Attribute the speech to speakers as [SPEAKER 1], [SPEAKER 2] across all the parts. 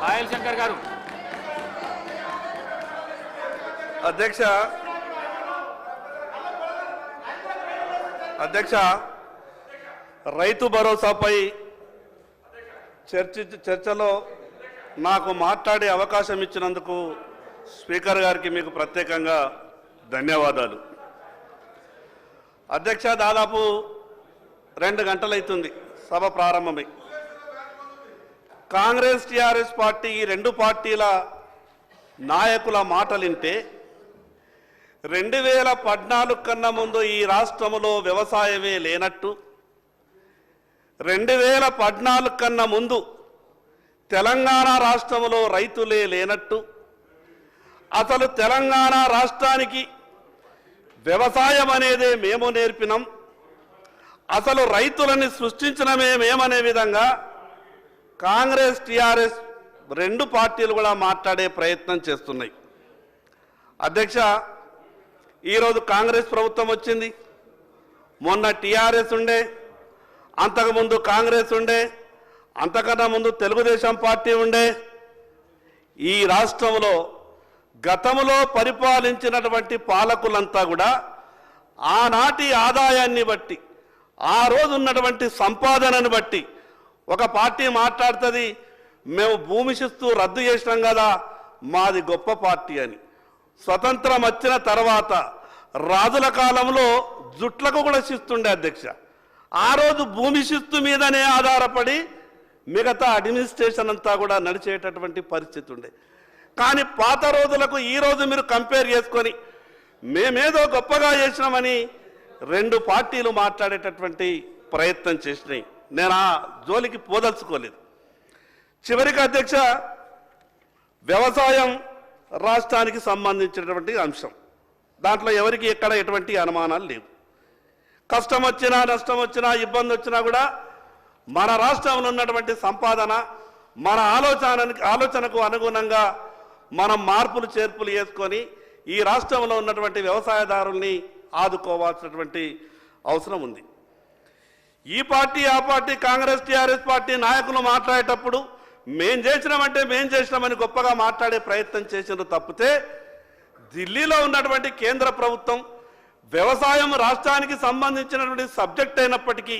[SPEAKER 1] పాయల్ శంకర్ గారు.
[SPEAKER 2] అధ్యక్ష రైతు భరోసాపై చర్చలో నాకు మాట్లాడే అవకాశం ఇచ్చినందుకు స్పీకర్ గారికి మీకు ప్రత్యేకంగా ధన్యవాదాలు. అధ్యక్ష దాదాపు 2 గంటలైతుంది సభ ప్రారంభమై. కాంగ్రెస్ టీఆర్ఎస్ పార్టీ ఈ 2 పార్టీల నాయకుల మాటలింటే 2014 కన్నా ముందు ఈ రాష్ట్రంలో వ్యవసాయమే లేనట్టు, 2014 కన్నా ముందు తెలంగాణ రాష్ట్రంలో రైతులే లేనట్టు, అసలు తెలంగాణ రాష్ట్రానికి వ్యవసాయం అనేదే మేము నేర్పినాం, అసలు రైతులని సృష్టించడమే మేమనే విధంగా కాంగ్రెస్ టీఆర్ఎస్ 2 పార్టీలు కూడా మాట్లాడే ప్రయత్నం చేస్తున్నాయి. అధ్యక్ష ఈరోజు కాంగ్రెస్ ప్రభుత్వం వచ్చింది, మొన్న టీఆర్ఎస్ ఉండే, అంతకుముందు కాంగ్రెస్ ఉండే, అంతకన్నా ముందు తెలుగుదేశం పార్టీ ఉండే. ఈ రాష్ట్రంలో గతంలో పరిపాలించినటువంటి పాలకులంతా కూడా ఆనాటి ఆదాయాన్ని బట్టి, ఆ రోజు ఉన్నటువంటి సంపాదనను బట్టి ఒక పార్టీ మాట్లాడుతుంది, మేము భూమి శిస్తు రద్దు చేసినాం కదా మాది గొప్ప పార్టీ అని. స్వతంత్రం వచ్చిన తర్వాత రాజుల కాలంలో జుట్లకు కూడా శిస్తుండే అధ్యక్ష. ఆ రోజు భూమి శిస్తు మీదనే ఆధారపడి మిగతా అడ్మినిస్ట్రేషన్ అంతా కూడా నడిచేటటువంటి పరిస్థితి ఉండే. కానీ పాత రోజులకు ఈ రోజు మీరు కంపేర్ చేసుకొని మేమేదో గొప్పగా చేసినామని 2 పార్టీలు మాట్లాడేటటువంటి ప్రయత్నం చేసినాయి. నేను ఆ జోలికి పోదలుచుకోలేదు. చివరికి అధ్యక్ష వ్యవసాయం రాష్ట్రానికి సంబంధించినటువంటి అంశం, దాంట్లో ఎవరికి ఎక్కడ ఎటువంటి అనుమానాలు లేవు. కష్టం వచ్చినా నష్టం వచ్చినా ఇబ్బంది వచ్చినా కూడా మన రాష్ట్రంలో ఉన్నటువంటి సంపాదన, మన ఆలోచనకు అనుగుణంగా మనం మార్పులు చేర్పులు చేసుకొని ఈ రాష్ట్రంలో ఉన్నటువంటి వ్యవసాయదారుల్ని ఆదుకోవాల్సినటువంటి అవసరం ఉంది. ఈ పార్టీ ఆ పార్టీ కాంగ్రెస్ టీఆర్ఎస్ పార్టీ నాయకులు మాట్లాడేటప్పుడు మేం చేసినామంటే మేం చేసినామని గొప్పగా మాట్లాడే ప్రయత్నం చేసినారు తప్పితే, ఢిల్లీలో ఉన్నటువంటి కేంద్ర ప్రభుత్వం వ్యవసాయం రాష్ట్రానికి సంబంధించినటువంటి సబ్జెక్ట్ అయినప్పటికీ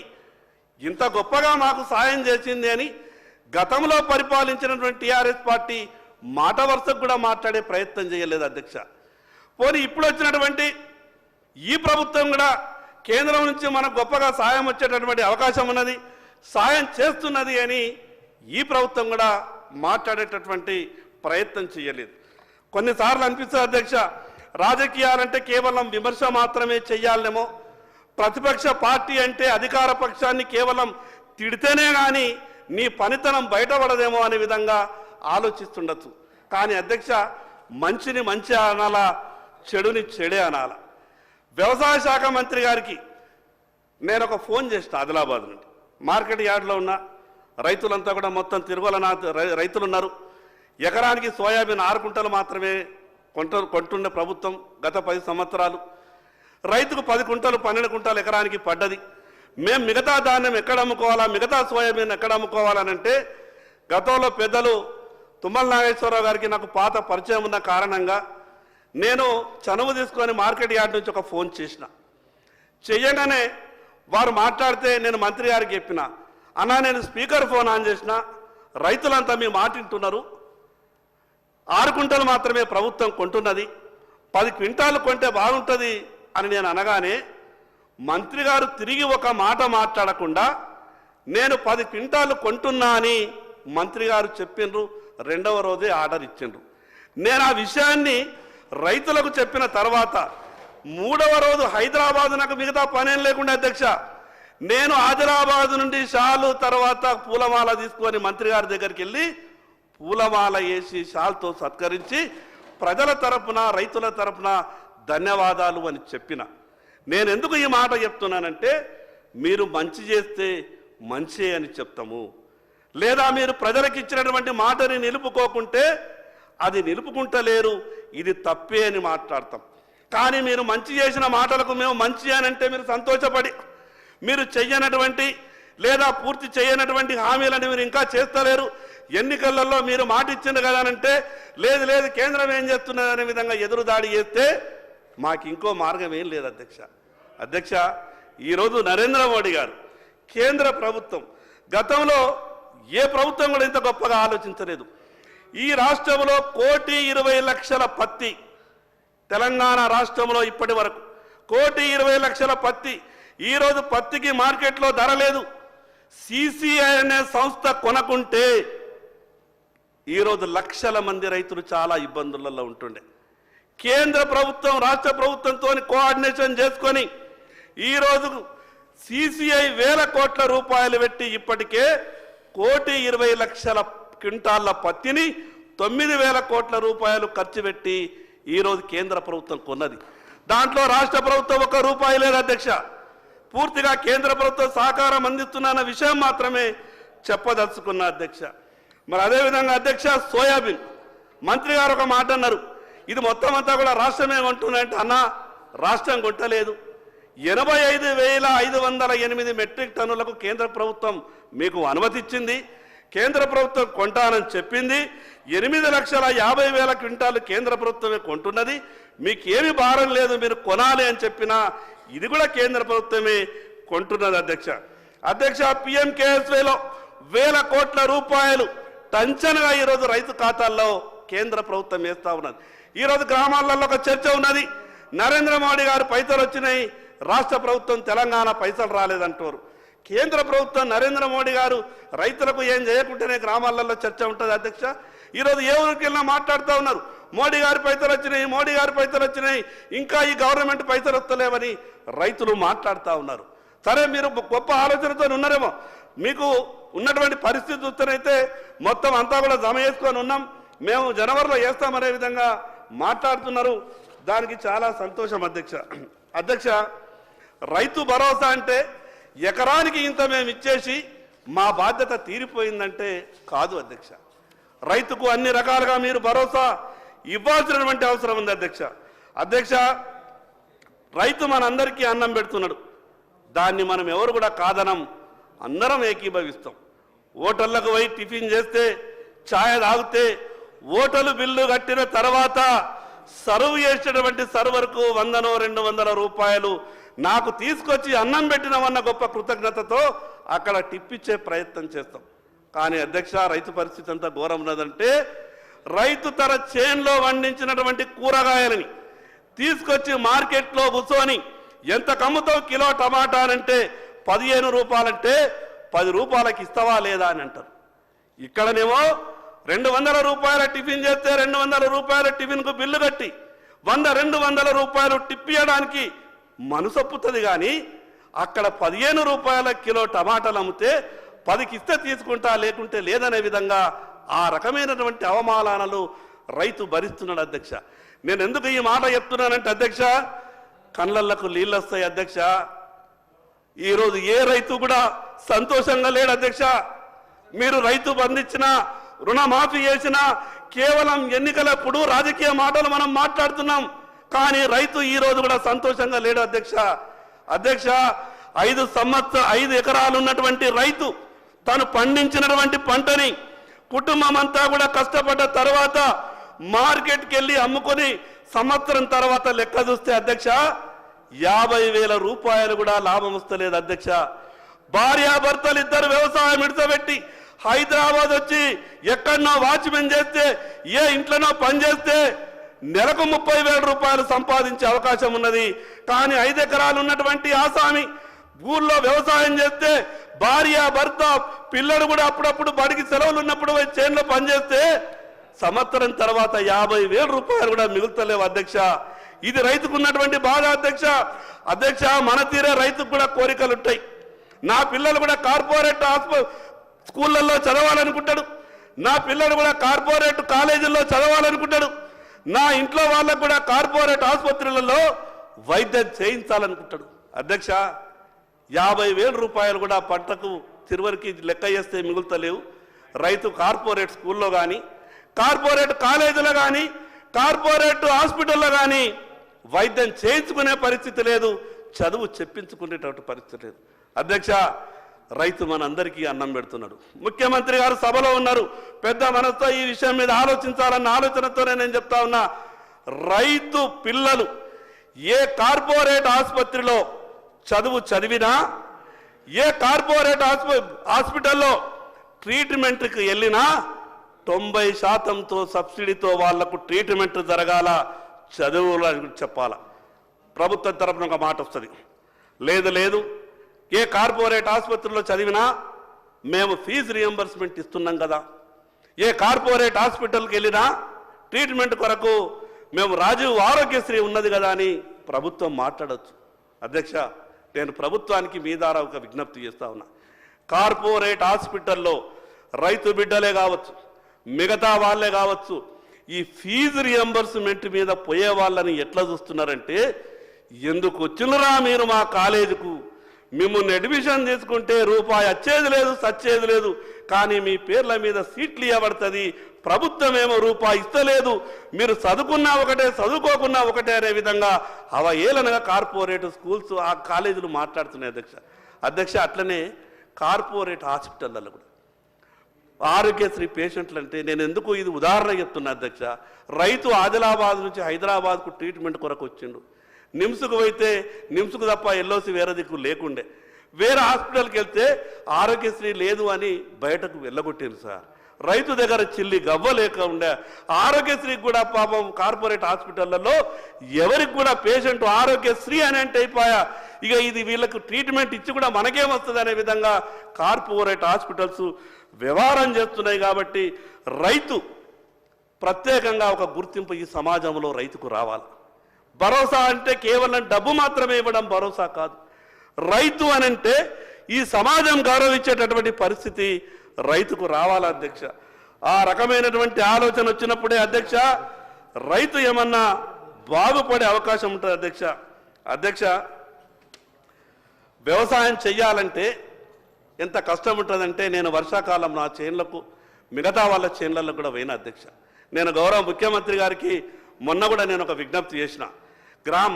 [SPEAKER 2] ఇంత గొప్పగా మాకు సాయం చేసింది అని గతంలో పరిపాలించినటువంటి టీఆర్ఎస్ పార్టీ మాట వరుసకు కూడా మాట్లాడే ప్రయత్నం చేయలేదు అధ్యక్ష. పోనీ ఇప్పుడు వచ్చినటువంటి ఈ ప్రభుత్వం కూడా కేంద్రం నుంచి మనకు గొప్పగా సాయం వచ్చేటటువంటి అవకాశం ఉన్నది, సాయం చేస్తున్నది అని ఈ ప్రభుత్వం కూడా మాట్లాడేటటువంటి ప్రయత్నం చేయలేదు. కొన్నిసార్లు అనిపిస్తుంది అధ్యక్ష, రాజకీయాలంటే కేవలం విమర్శ మాత్రమే చెయ్యాలనేమో, ప్రతిపక్ష పార్టీ అంటే అధికార పక్షాన్ని కేవలం తిడితేనే కానీ నీ పనితనం బయటపడదేమో అనే విధంగా ఆలోచిస్తుండొచ్చు. కానీ అధ్యక్ష మంచిని మంచి అనాలా, చెడుని చెడే అనాలా. వ్యవసాయ శాఖ మంత్రి గారికి నేను ఒక ఫోన్ చేసిన ఆదిలాబాద్ నుండి. మార్కెట్ యార్డ్లో ఉన్న రైతులంతా కూడా మొత్తం తిరుగులన రైతులు ఉన్నారు. ఎకరానికి సోయాబీన్ 6 కుంటలు మాత్రమే కొంటున్న ప్రభుత్వం గత 10 సంవత్సరాలు. రైతుకు 10 కుంటలు 12 కుంటలు ఎకరానికి పడ్డది. మేము మిగతా ధాన్యం ఎక్కడ అమ్ముకోవాలా, మిగతా సోయాబీన్ ఎక్కడ అమ్ముకోవాలనంటే గతంలో పెద్దలు తుమ్మల నాగేశ్వరరావు గారికి నాకు పాత పరిచయం ఉన్న కారణంగా నేను చనువు తీసుకొని మార్కెట్ యార్డ్ నుంచి ఒక ఫోన్ చేసిన. చెయ్యగానే వారు మాట్లాడితే నేను మంత్రి గారికి చెప్పిన, అన్నా నేను స్పీకర్ ఫోన్ ఆన్ చేసిన, రైతులంతా మీ మాట వింటున్నారు, 6 కుంటలు మాత్రమే ప్రభుత్వం కొంటున్నది, 10 క్వింటాలు కొంటే బాగుంటుంది అని నేను అనగానే మంత్రి గారు తిరిగి ఒక మాట మాట్లాడకుండా నేను 10 క్వింటాలు కొంటున్నా అని మంత్రి గారు చెప్పిండ్రు. 2వ రోజే ఆర్డర్ ఇచ్చిండ్రు. నేను ఆ విషయాన్ని రైతులకు చెప్పిన తర్వాత 3వ రోజు హైదరాబాద్ నాకు మిగతా పనేం లేకుండా అధ్యక్ష నేను ఆదిలాబాద్ నుండి షాలు తర్వాత పూలమాల తీసుకొని మంత్రి గారి దగ్గరికి వెళ్ళి పూలమాల వేసి షాల్తో సత్కరించి ప్రజల తరపున రైతుల తరపున ధన్యవాదాలు అని చెప్పిన. నేను ఎందుకు ఈ మాట చెప్తున్నానంటే మీరు మంచి చేస్తే మంచి అని చెప్తాము, లేదా మీరు ప్రజలకు ఇచ్చినటువంటి మాటని నిలుపుకోకుంటే అది నిలుపుకుంటలేరు, ఇది తప్పే అని మాట్లాడతాం. కానీ మీరు మంచి చేసిన మాటలకు మేము మంచి అని అంటే మీరు సంతోషపడి మీరు చెయ్యనటువంటి లేదా పూర్తి చేయనటువంటి హామీలను మీరు ఇంకా చేస్తలేరు, ఎన్నికలలో మీరు మాట ఇచ్చింది కదా అంటే లేదు లేదు కేంద్రం ఏం చేస్తున్నది అనే విధంగా ఎదురుదాడి చేస్తే మాకు ఇంకో మార్గం ఏం లేదు అధ్యక్ష ఈరోజు నరేంద్ర మోడీ గారు కేంద్ర ప్రభుత్వం గతంలో ఏ ప్రభుత్వం కూడా ఇంత గొప్పగా ఆలోచించలేదు. ఈ రాష్ట్రంలో 1,20,00,000 పత్తి, తెలంగాణ రాష్ట్రంలో ఇప్పటి వరకు 1,20,00,000 పత్తి. ఈరోజు పత్తికి మార్కెట్లో ధర లేదు. సిసిఐ అనే సంస్థ కొనకుంటే ఈరోజు లక్షల మంది రైతులు చాలా ఇబ్బందులలో ఉంటుండే. కేంద్ర ప్రభుత్వం రాష్ట్ర ప్రభుత్వంతో కోఆర్డినేషన్ చేసుకొని ఈరోజు సిసిఐ వేల కోట్ల రూపాయలు పెట్టి ఇప్పటికే 1,20,00,000 క్వింటాళ్ల పత్తిని 9,000 కోట్ల రూపాయలు ఖర్చు పెట్టి ఈరోజు కేంద్ర ప్రభుత్వం కొన్నది. దాంట్లో రాష్ట్ర ప్రభుత్వం ₹1 లేదు అధ్యక్ష. పూర్తిగా కేంద్ర ప్రభుత్వం సహకారం అందిస్తున్న విషయం మాత్రమే చెప్పదలుచుకున్న అధ్యక్ష. మరి అదేవిధంగా అధ్యక్ష సోయాబీన్ మంత్రి గారు ఒక మాట అన్నారు, ఇది మొత్తం అంతా కూడా రాష్ట్రం ఏమంటున్నాయంటే అన్న రాష్ట్రం కొట్టలేదు. 85,508 మెట్రిక్ టన్నులకు కేంద్ర ప్రభుత్వం మీకు అనుమతి ఇచ్చింది. కేంద్ర ప్రభుత్వం కొంటానని చెప్పింది. 8,50,000 క్వింటాలు కేంద్ర ప్రభుత్వమే కొంటున్నది. మీకేమి భారం లేదు, మీరు కొనాలి అని చెప్పినా ఇది కూడా కేంద్ర ప్రభుత్వమే కొంటున్నది అధ్యక్ష. పిఎంకేఎస్వైలో వేల కోట్ల రూపాయలు టంచనగా ఈరోజు రైతు ఖాతాల్లో కేంద్ర ప్రభుత్వం వేస్తూ ఉన్నది. ఈరోజు గ్రామాలలో ఒక చర్చ ఉన్నది, నరేంద్ర మోడీ గారు పైసలు వచ్చినాయి, రాష్ట్ర ప్రభుత్వం తెలంగాణ పైసలు రాలేదంటారు. కేంద్ర ప్రభుత్వం నరేంద్ర మోడీ గారు రైతులకు ఏం చేయకుంటేనే గ్రామాలలో చర్చ ఉంటుంది అధ్యక్ష. ఈరోజు ఏ ఊరికి వెళ్ళినా మాట్లాడుతూ ఉన్నారు, మోడీ గారి పైసలు వచ్చినాయి, మోడీ గారి పైసలు వచ్చినాయి, ఇంకా ఈ గవర్నమెంట్ పైసలు వస్తలేవని రైతులు మాట్లాడుతూ ఉన్నారు. సరే మీరు గొప్ప ఆలోచనతో ఉన్నారేమో, మీకు ఉన్నటువంటి పరిస్థితి చూస్తేనైతే మొత్తం అంతా కూడా జమ చేసుకొని ఉన్నాం, మేము జనవరిలో వేస్తామనే విధంగా మాట్లాడుతున్నారు. దానికి చాలా సంతోషం అధ్యక్ష. రైతు భరోసా అంటే ఎకరానికి ఇంత మేము ఇచ్చేసి మా బాధ్యత తీరిపోయిందంటే కాదు అధ్యక్ష. రైతుకు అన్ని రకాలుగా మీరు భరోసా ఇవ్వాల్సినటువంటి అవసరం ఉంది అధ్యక్ష. రైతు మనందరికీ అన్నం పెడుతున్నాడు, దాన్ని మనం ఎవరు కూడా కాదనం, అందరం ఏకీభవిస్తాం. హోటళ్లకు పోయి టిఫిన్ చేస్తే, ఛాయ్ తాగితే, హోటల్ బిల్లు కట్టిన తర్వాత సర్వ్ చేసేటువంటి సర్వర్కు 100-200 రూపాయలు నాకు తీసుకొచ్చి అన్నం పెట్టినవన్న గొప్ప కృతజ్ఞతతో అక్కడ టిప్పిచ్చే ప్రయత్నం చేస్తాం. కానీ అధ్యక్ష రైతు పరిస్థితి అంతా ఘోరం ఉన్నదంటే, రైతు తన చేన్లో పండించినటువంటి కూరగాయలని తీసుకొచ్చి మార్కెట్లో కూర్చొని ఎంత కమ్ముతావు కిలో టమాటా అంటే 15 రూపాయలంటే 10 రూపాయలకి ఇస్తావా లేదా అని అంటారు. ఇక్కడనేమో 200 రూపాయల టిఫిన్ చేస్తే 200 రూపాయల టిఫిన్కు బిల్లు కట్టి 100-200 రూపాయలు టిప్పియడానికి మనసొప్పుతుంది. కానీ అక్కడ 15 రూపాయల కిలో టమాటాలు అమ్మితే 10కి ఇస్తే తీసుకుంటా లేకుంటే లేదనే విధంగా ఆ రకమైనటువంటి అవమానాలు రైతు భరిస్తున్నాడు అధ్యక్ష. నేను ఎందుకు ఈ మాట చెప్తున్నానంటే అధ్యక్ష, కళ్ళకు నీళ్ళు వస్తాయి అధ్యక్ష. ఈరోజు ఏ రైతు కూడా సంతోషంగా లేడు అధ్యక్ష. మీరు రైతు బంధించిన రుణమాఫీ చేసిన కేవలం ఎన్నికలప్పుడు రాజకీయ మాటలు మనం మాట్లాడుతున్నాం, కానీ రైతు ఈ రోజు కూడా సంతోషంగా లేడు అధ్యక్ష. 5 ఎకరాలు ఉన్నటువంటి రైతు తను పండించినటువంటి పంటని కుటుంబం అంతా కూడా కష్టపడ్డ తర్వాత మార్కెట్కి వెళ్ళి అమ్ముకొని సంవత్సరం తర్వాత లెక్క చూస్తే అధ్యక్ష 50,000 రూపాయలు కూడా లాభం వస్తలేదు అధ్యక్ష. భార్యాభర్తలు ఇద్దరు వ్యవసాయం విడిచబెట్టి హైదరాబాద్ వచ్చి ఎక్కడనో వాచ్మెన్ చేస్తే, ఏ ఇంట్లోనో పని చేస్తే నెలకు 30,000 రూపాయలు సంపాదించే అవకాశం ఉన్నది. కానీ 5 ఎకరాలు ఉన్నటువంటి ఆసామి ఊళ్ళో వ్యవసాయం చేస్తే భార్య భర్త పిల్లలు కూడా అప్పుడప్పుడు బడికి సెలవులు ఉన్నప్పుడు చేనులో పనిచేస్తే సంవత్సరం తర్వాత 50,000 రూపాయలు కూడా మిగులుతలేవు అధ్యక్ష. ఇది రైతుకు ఉన్నటువంటి బాధ అధ్యక్ష. మన తీరే రైతుకు కూడా కోరికలు ఉంటాయి. నా పిల్లలు కూడా కార్పొరేట్ స్కూళ్ళల్లో చదవాలనుకుంటాడు, నా పిల్లలు కూడా కార్పొరేట్ కాలేజీల్లో చదవాలనుకుంటాడు, నా ఇంట్లో వాళ్ళకు కూడా కార్పొరేట్ ఆసుపత్రులలో వైద్యం చేయించాలనుకుంటాడు అధ్యక్ష. 50,000 రూపాయలు కూడా పంటకు చివరికి లెక్క చేస్తే మిగులుతలేవు. రైతు కార్పొరేట్ స్కూల్లో కానీ, కార్పొరేట్ కాలేజీలో కానీ, కార్పొరేట్ హాస్పిటల్లో కానీ వైద్యం చేయించుకునే పరిస్థితి లేదు, చదువు చెప్పించుకునేటువంటి పరిస్థితి లేదు అధ్యక్ష. రైతు మనందరికీ అన్నం పెడుతున్నాడు. ముఖ్యమంత్రి గారు సభలో ఉన్నారు, పెద్ద మనసుతో ఈ విషయం మీద ఆలోచించాలన్న ఆలోచనతోనే నేను చెప్తా ఉన్నా. రైతు పిల్లలు ఏ కార్పొరేట్ ఆసుపత్రిలో చదివినా, ఏ కార్పొరేట్ హాస్పిటల్లో ట్రీట్మెంట్కి వెళ్ళినా 90%తో సబ్సిడీతో వాళ్లకు ట్రీట్మెంట్ జరగాల, చదువులు చెప్పాలా. ప్రభుత్వం తరపున ఒక మాట వస్తుంది, లేదు ఏ కార్పొరేట్ ఆసుపత్రిలో చదివినా మేము ఫీజు రియంబర్స్మెంట్ ఇస్తున్నాం కదా, ఏ కార్పొరేట్ హాస్పిటల్కి వెళ్ళినా ట్రీట్మెంట్ కొరకు మేము రాజీవ్ ఆరోగ్యశ్రీ ఉన్నది కదా అని ప్రభుత్వం మాట్లాడవచ్చు. అధ్యక్ష, నేను ప్రభుత్వానికి మీ ద్వారా ఒక విజ్ఞప్తి చేస్తా ఉన్నా. కార్పొరేట్ హాస్పిటల్లో రైతు బిడ్డలే కావచ్చు, మిగతా వాళ్ళే కావచ్చు, ఈ ఫీజు రియంబర్స్మెంట్ మీద పోయే వాళ్ళని ఎట్లా చూస్తున్నారంటే, ఎందుకు వచ్చినరా మీరు మా కాలేజీకు, మిమ్మల్ని అడ్మిషన్ తీసుకుంటే రూపాయి వచ్చేది లేదు, సచ్చేది లేదు, కానీ మీ పేర్ల మీద సీట్లు ఇవ్వబడుతుంది, ప్రభుత్వం ఏమో రూపాయి ఇస్తలేదు, మీరు చదువుకున్నా ఒకటే చదువుకోకున్నా ఒకటే అనే విధంగా అవహేళనగా కార్పొరేట్ స్కూల్స్ ఆ కాలేజీలు మాట్లాడుతున్నాయి. అధ్యక్ష అట్లనే కార్పొరేట్ హాస్పిటల్లో కూడా ఆరోగ్యశ్రీ పేషెంట్లు అంటే నేను ఎందుకు ఇది ఉదాహరణ చెప్తున్నా అధ్యక్ష. రైతు ఆదిలాబాద్ నుంచి హైదరాబాద్కు ట్రీట్మెంట్ కొరకు వచ్చిండు, నిమ్స్కు పోయితే నిమ్స్కు తప్ప ఎల్ఓసి వేరే దిక్కు లేకుండే, వేరే హాస్పిటల్కి వెళ్తే ఆరోగ్యశ్రీ లేదు అని బయటకు వెళ్ళగొట్టింది సార్. రైతు దగ్గర చిల్లి గవ్వ లేక ఉండే, ఆరోగ్యశ్రీకి కూడా పాపం కార్పొరేట్ హాస్పిటళ్లలో ఎవరికి కూడా పేషెంట్ ఆరోగ్యశ్రీ అని అంటే అయిపోయా, ఇక ఇది వీళ్ళకు ట్రీట్మెంట్ ఇచ్చి కూడా మనకేమొస్తుంది అనే విధంగా కార్పొరేట్ హాస్పిటల్స్ వ్యవహారం చేస్తున్నాయి. కాబట్టి రైతు ప్రత్యేకంగా ఒక గుర్తింపు ఈ సమాజంలో రైతుకు రావాలి. భరోసా అంటే కేవలం డబ్బు మాత్రమే ఇవ్వడం భరోసా కాదు, రైతు అనంటే ఈ సమాజం గౌరవించేటటువంటి పరిస్థితి రైతుకు రావాలి అధ్యక్ష. ఆ రకమైనటువంటి ఆలోచన వచ్చినప్పుడే అధ్యక్ష రైతు ఏమన్నా బాగుపడే అవకాశం ఉంటుంది అధ్యక్ష. వ్యవసాయం చెయ్యాలంటే ఎంత కష్టం ఉంటుందంటే, నేను వర్షాకాలం నా చేన్లకు మిగతా వాళ్ళ చేన్లలో కూడా పోయిన అధ్యక్ష. నేను గౌరవ ముఖ్యమంత్రి గారికి మొన్న కూడా నేను ఒక విజ్ఞప్తి చేసిన.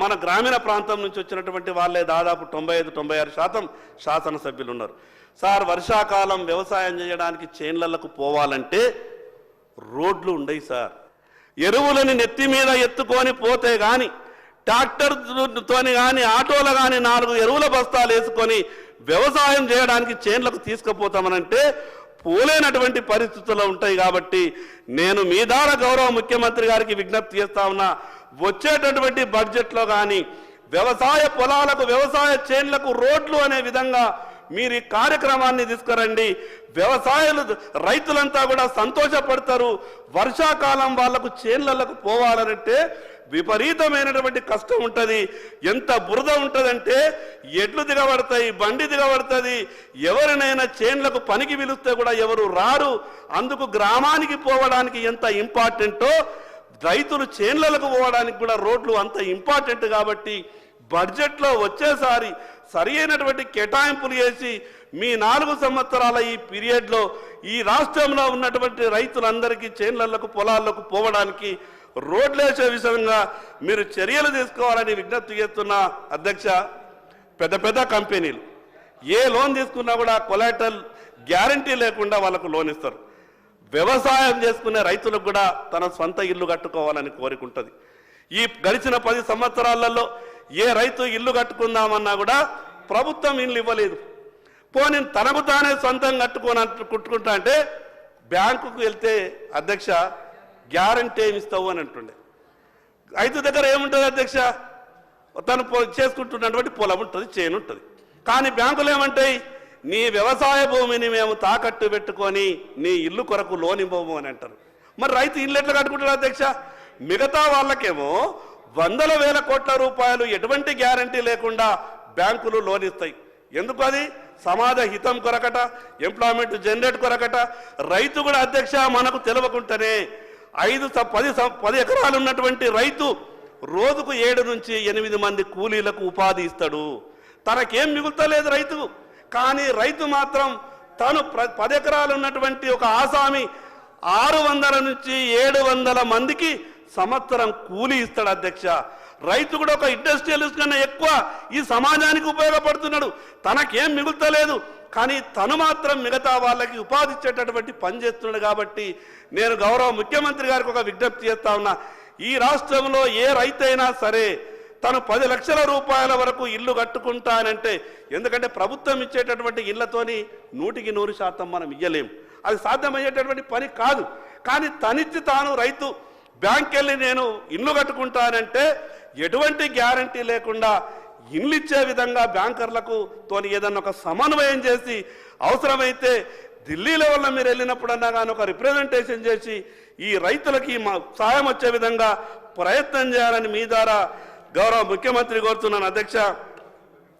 [SPEAKER 2] మన గ్రామీణ ప్రాంతం నుంచి వచ్చినటువంటి వాళ్ళే దాదాపు 95-96% శాసనసభ్యులు ఉన్నారు. సార్, వర్షాకాలం వ్యవసాయం చేయడానికి చేన్లకు పోవాలంటే రోడ్లు ఉండయి సార్, ఎరువులని నెత్తి మీద ఎత్తుకొని పోతే కానీ, ట్రాక్టర్తోని కానీ ఆటోలు కానీ 4 ఎరువుల బస్తాలు వేసుకొని వ్యవసాయం చేయడానికి చేన్లకు తీసుకుపోతామనంటే పోలేనటువంటి పరిస్థితుల్లో ఉంటాయి. కాబట్టి నేను మీ ద్వారా గౌరవ ముఖ్యమంత్రి గారికి విజ్ఞప్తి చేస్తా ఉన్నా, వచ్చేటటువంటి బడ్జెట్లో కానీ వ్యవసాయ పొలాలకు, వ్యవసాయ చేన్లకు రోడ్లు అనే విధంగా మీరు ఈ కార్యక్రమాన్ని తీసుకురండి. రైతులంతా కూడా సంతోషపడతారు. వర్షాకాలం వాళ్లకు చేన్లకు పోవాలంటే విపరీతమైనటువంటి కష్టం ఉంటుంది, ఎంత బురద ఉంటుందంటే ఎడ్లు దిగబడతాయి, బండి దిగబడుతుంది, ఎవరినైనా చేన్లకు పనికి పిలిస్తే కూడా ఎవరు రారు. అందుకు గ్రామానికి పోవడానికి ఎంత ఇంపార్టెంటో రైతులు చేన్లకు పోవడానికి కూడా రోడ్లు అంత ఇంపార్టెంట్. కాబట్టి బడ్జెట్లో వచ్చేసారి సరి అయినటువంటి కేటాయింపులు చేసి మీ 4 సంవత్సరాల ఈ పీరియడ్లో ఈ రాష్ట్రంలో ఉన్నటువంటి రైతులందరికీ చేన్లకు పొలాలకు పోవడానికి రోడ్లేసే విషయంగా మీరు చర్యలు తీసుకోవాలని విజ్ఞప్తి చేస్తున్నా అధ్యక్ష. పెద్ద కంపెనీలు ఏ లోన్ తీసుకున్నా కూడా కొలాటరల్ గ్యారంటీ లేకుండా వాళ్ళకు లోన్ ఇస్తారు. వ్యవసాయం చేసుకునే రైతులకు కూడా తన సొంత ఇల్లు కట్టుకోవాలని కోరుకుంటుంది. ఈ గడిచిన 10 సంవత్సరాలలో ఏ రైతు ఇల్లు కట్టుకుందామన్నా కూడా ప్రభుత్వం ఇల్లు ఇవ్వలేదు. పోనీ తనకు తానే సొంతం కట్టుకుంటా అంటే బ్యాంకుకు వెళ్తే అధ్యక్ష గ్యారంటీ ఏమి ఇస్తావు అని అంటుండే. రైతు దగ్గర ఏముంటుంది అధ్యక్ష, తను చేసుకుంటున్నటువంటి పొలం ఉంటుంది, చేను ఉంటుంది. కానీ బ్యాంకులు ఏమంటాయి, నీ వ్యవసాయ భూమిని మేము తాకట్టు పెట్టుకొని నీ ఇల్లు కొరకు లోన్ ఇవ్వము అని అంటారు. మరి రైతు ఇల్లు ఎట్లా కట్టుకుంటాడు అధ్యక్ష? మిగతా వాళ్ళకేమో 100,000 కోట్ల రూపాయలు ఎటువంటి గ్యారంటీ లేకుండా బ్యాంకులు లోన్ ఇస్తాయి. ఎందుకు? అది సమాజ హితం కొరకట, ఎంప్లాయ్మెంట్ జనరేట్ కొరకట. రైతు కూడా అధ్యక్ష మనకు తెలవకుంటేనే 5-10 ఎకరాలు ఉన్నటువంటి రైతు రోజుకు 7 నుంచి 8 మంది కూలీలకు ఉపాధి ఇస్తాడు. తనకేం మిగులుతలేదు రైతు. కానీ రైతు మాత్రం తను 10 ఎకరాలు ఉన్నటువంటి ఒక ఆసామి 600 నుంచి 700 మందికి సంవత్సరం కూలీ ఇస్తాడు అధ్యక్ష. రైతు కూడా ఒక ఇండస్ట్రియలిస్ట్ కన్నా ఎక్కువ ఈ సమాజానికి ఉపయోగపడుతున్నాడు. తనకేం మిగులుతలేదు, కానీ తను మాత్రం మిగతా వాళ్ళకి ఉపాధి ఇచ్చేటటువంటి పని చేస్తున్నాడు. కాబట్టి నేను గౌరవ ముఖ్యమంత్రి గారికి ఒక విజ్ఞప్తి చేస్తా ఉన్నా, ఈ రాష్ట్రంలో ఏ రైతైనా సరే తను 10 లక్షల రూపాయల వరకు ఇల్లు కట్టుకుంటానంటే, ఎందుకంటే ప్రభుత్వం ఇచ్చేటటువంటి ఇళ్లతోని 100% మనం ఇయ్యలేము, అది సాధ్యమయ్యేటటువంటి పని కాదు. కానీ తనిచ్చి తాను రైతు బ్యాంక్ వెళ్ళి నేను ఇల్లు కట్టుకుంటానంటే ఎటువంటి గ్యారంటీ లేకుండా ఇల్లు ఇచ్చే విధంగా బ్యాంకర్లకు తోని ఏదన్నా ఒక సమన్వయం చేసి, అవసరమైతే ఢిల్లీ లెవెల్లో మీరు వెళ్ళినప్పుడన్నా కానీ ఒక రిప్రజెంటేషన్ చేసి ఈ రైతులకి సాయం వచ్చే విధంగా ప్రయత్నం చేయాలని మీ ద్వారా గౌరవ ముఖ్యమంత్రి కోరుతున్నాను.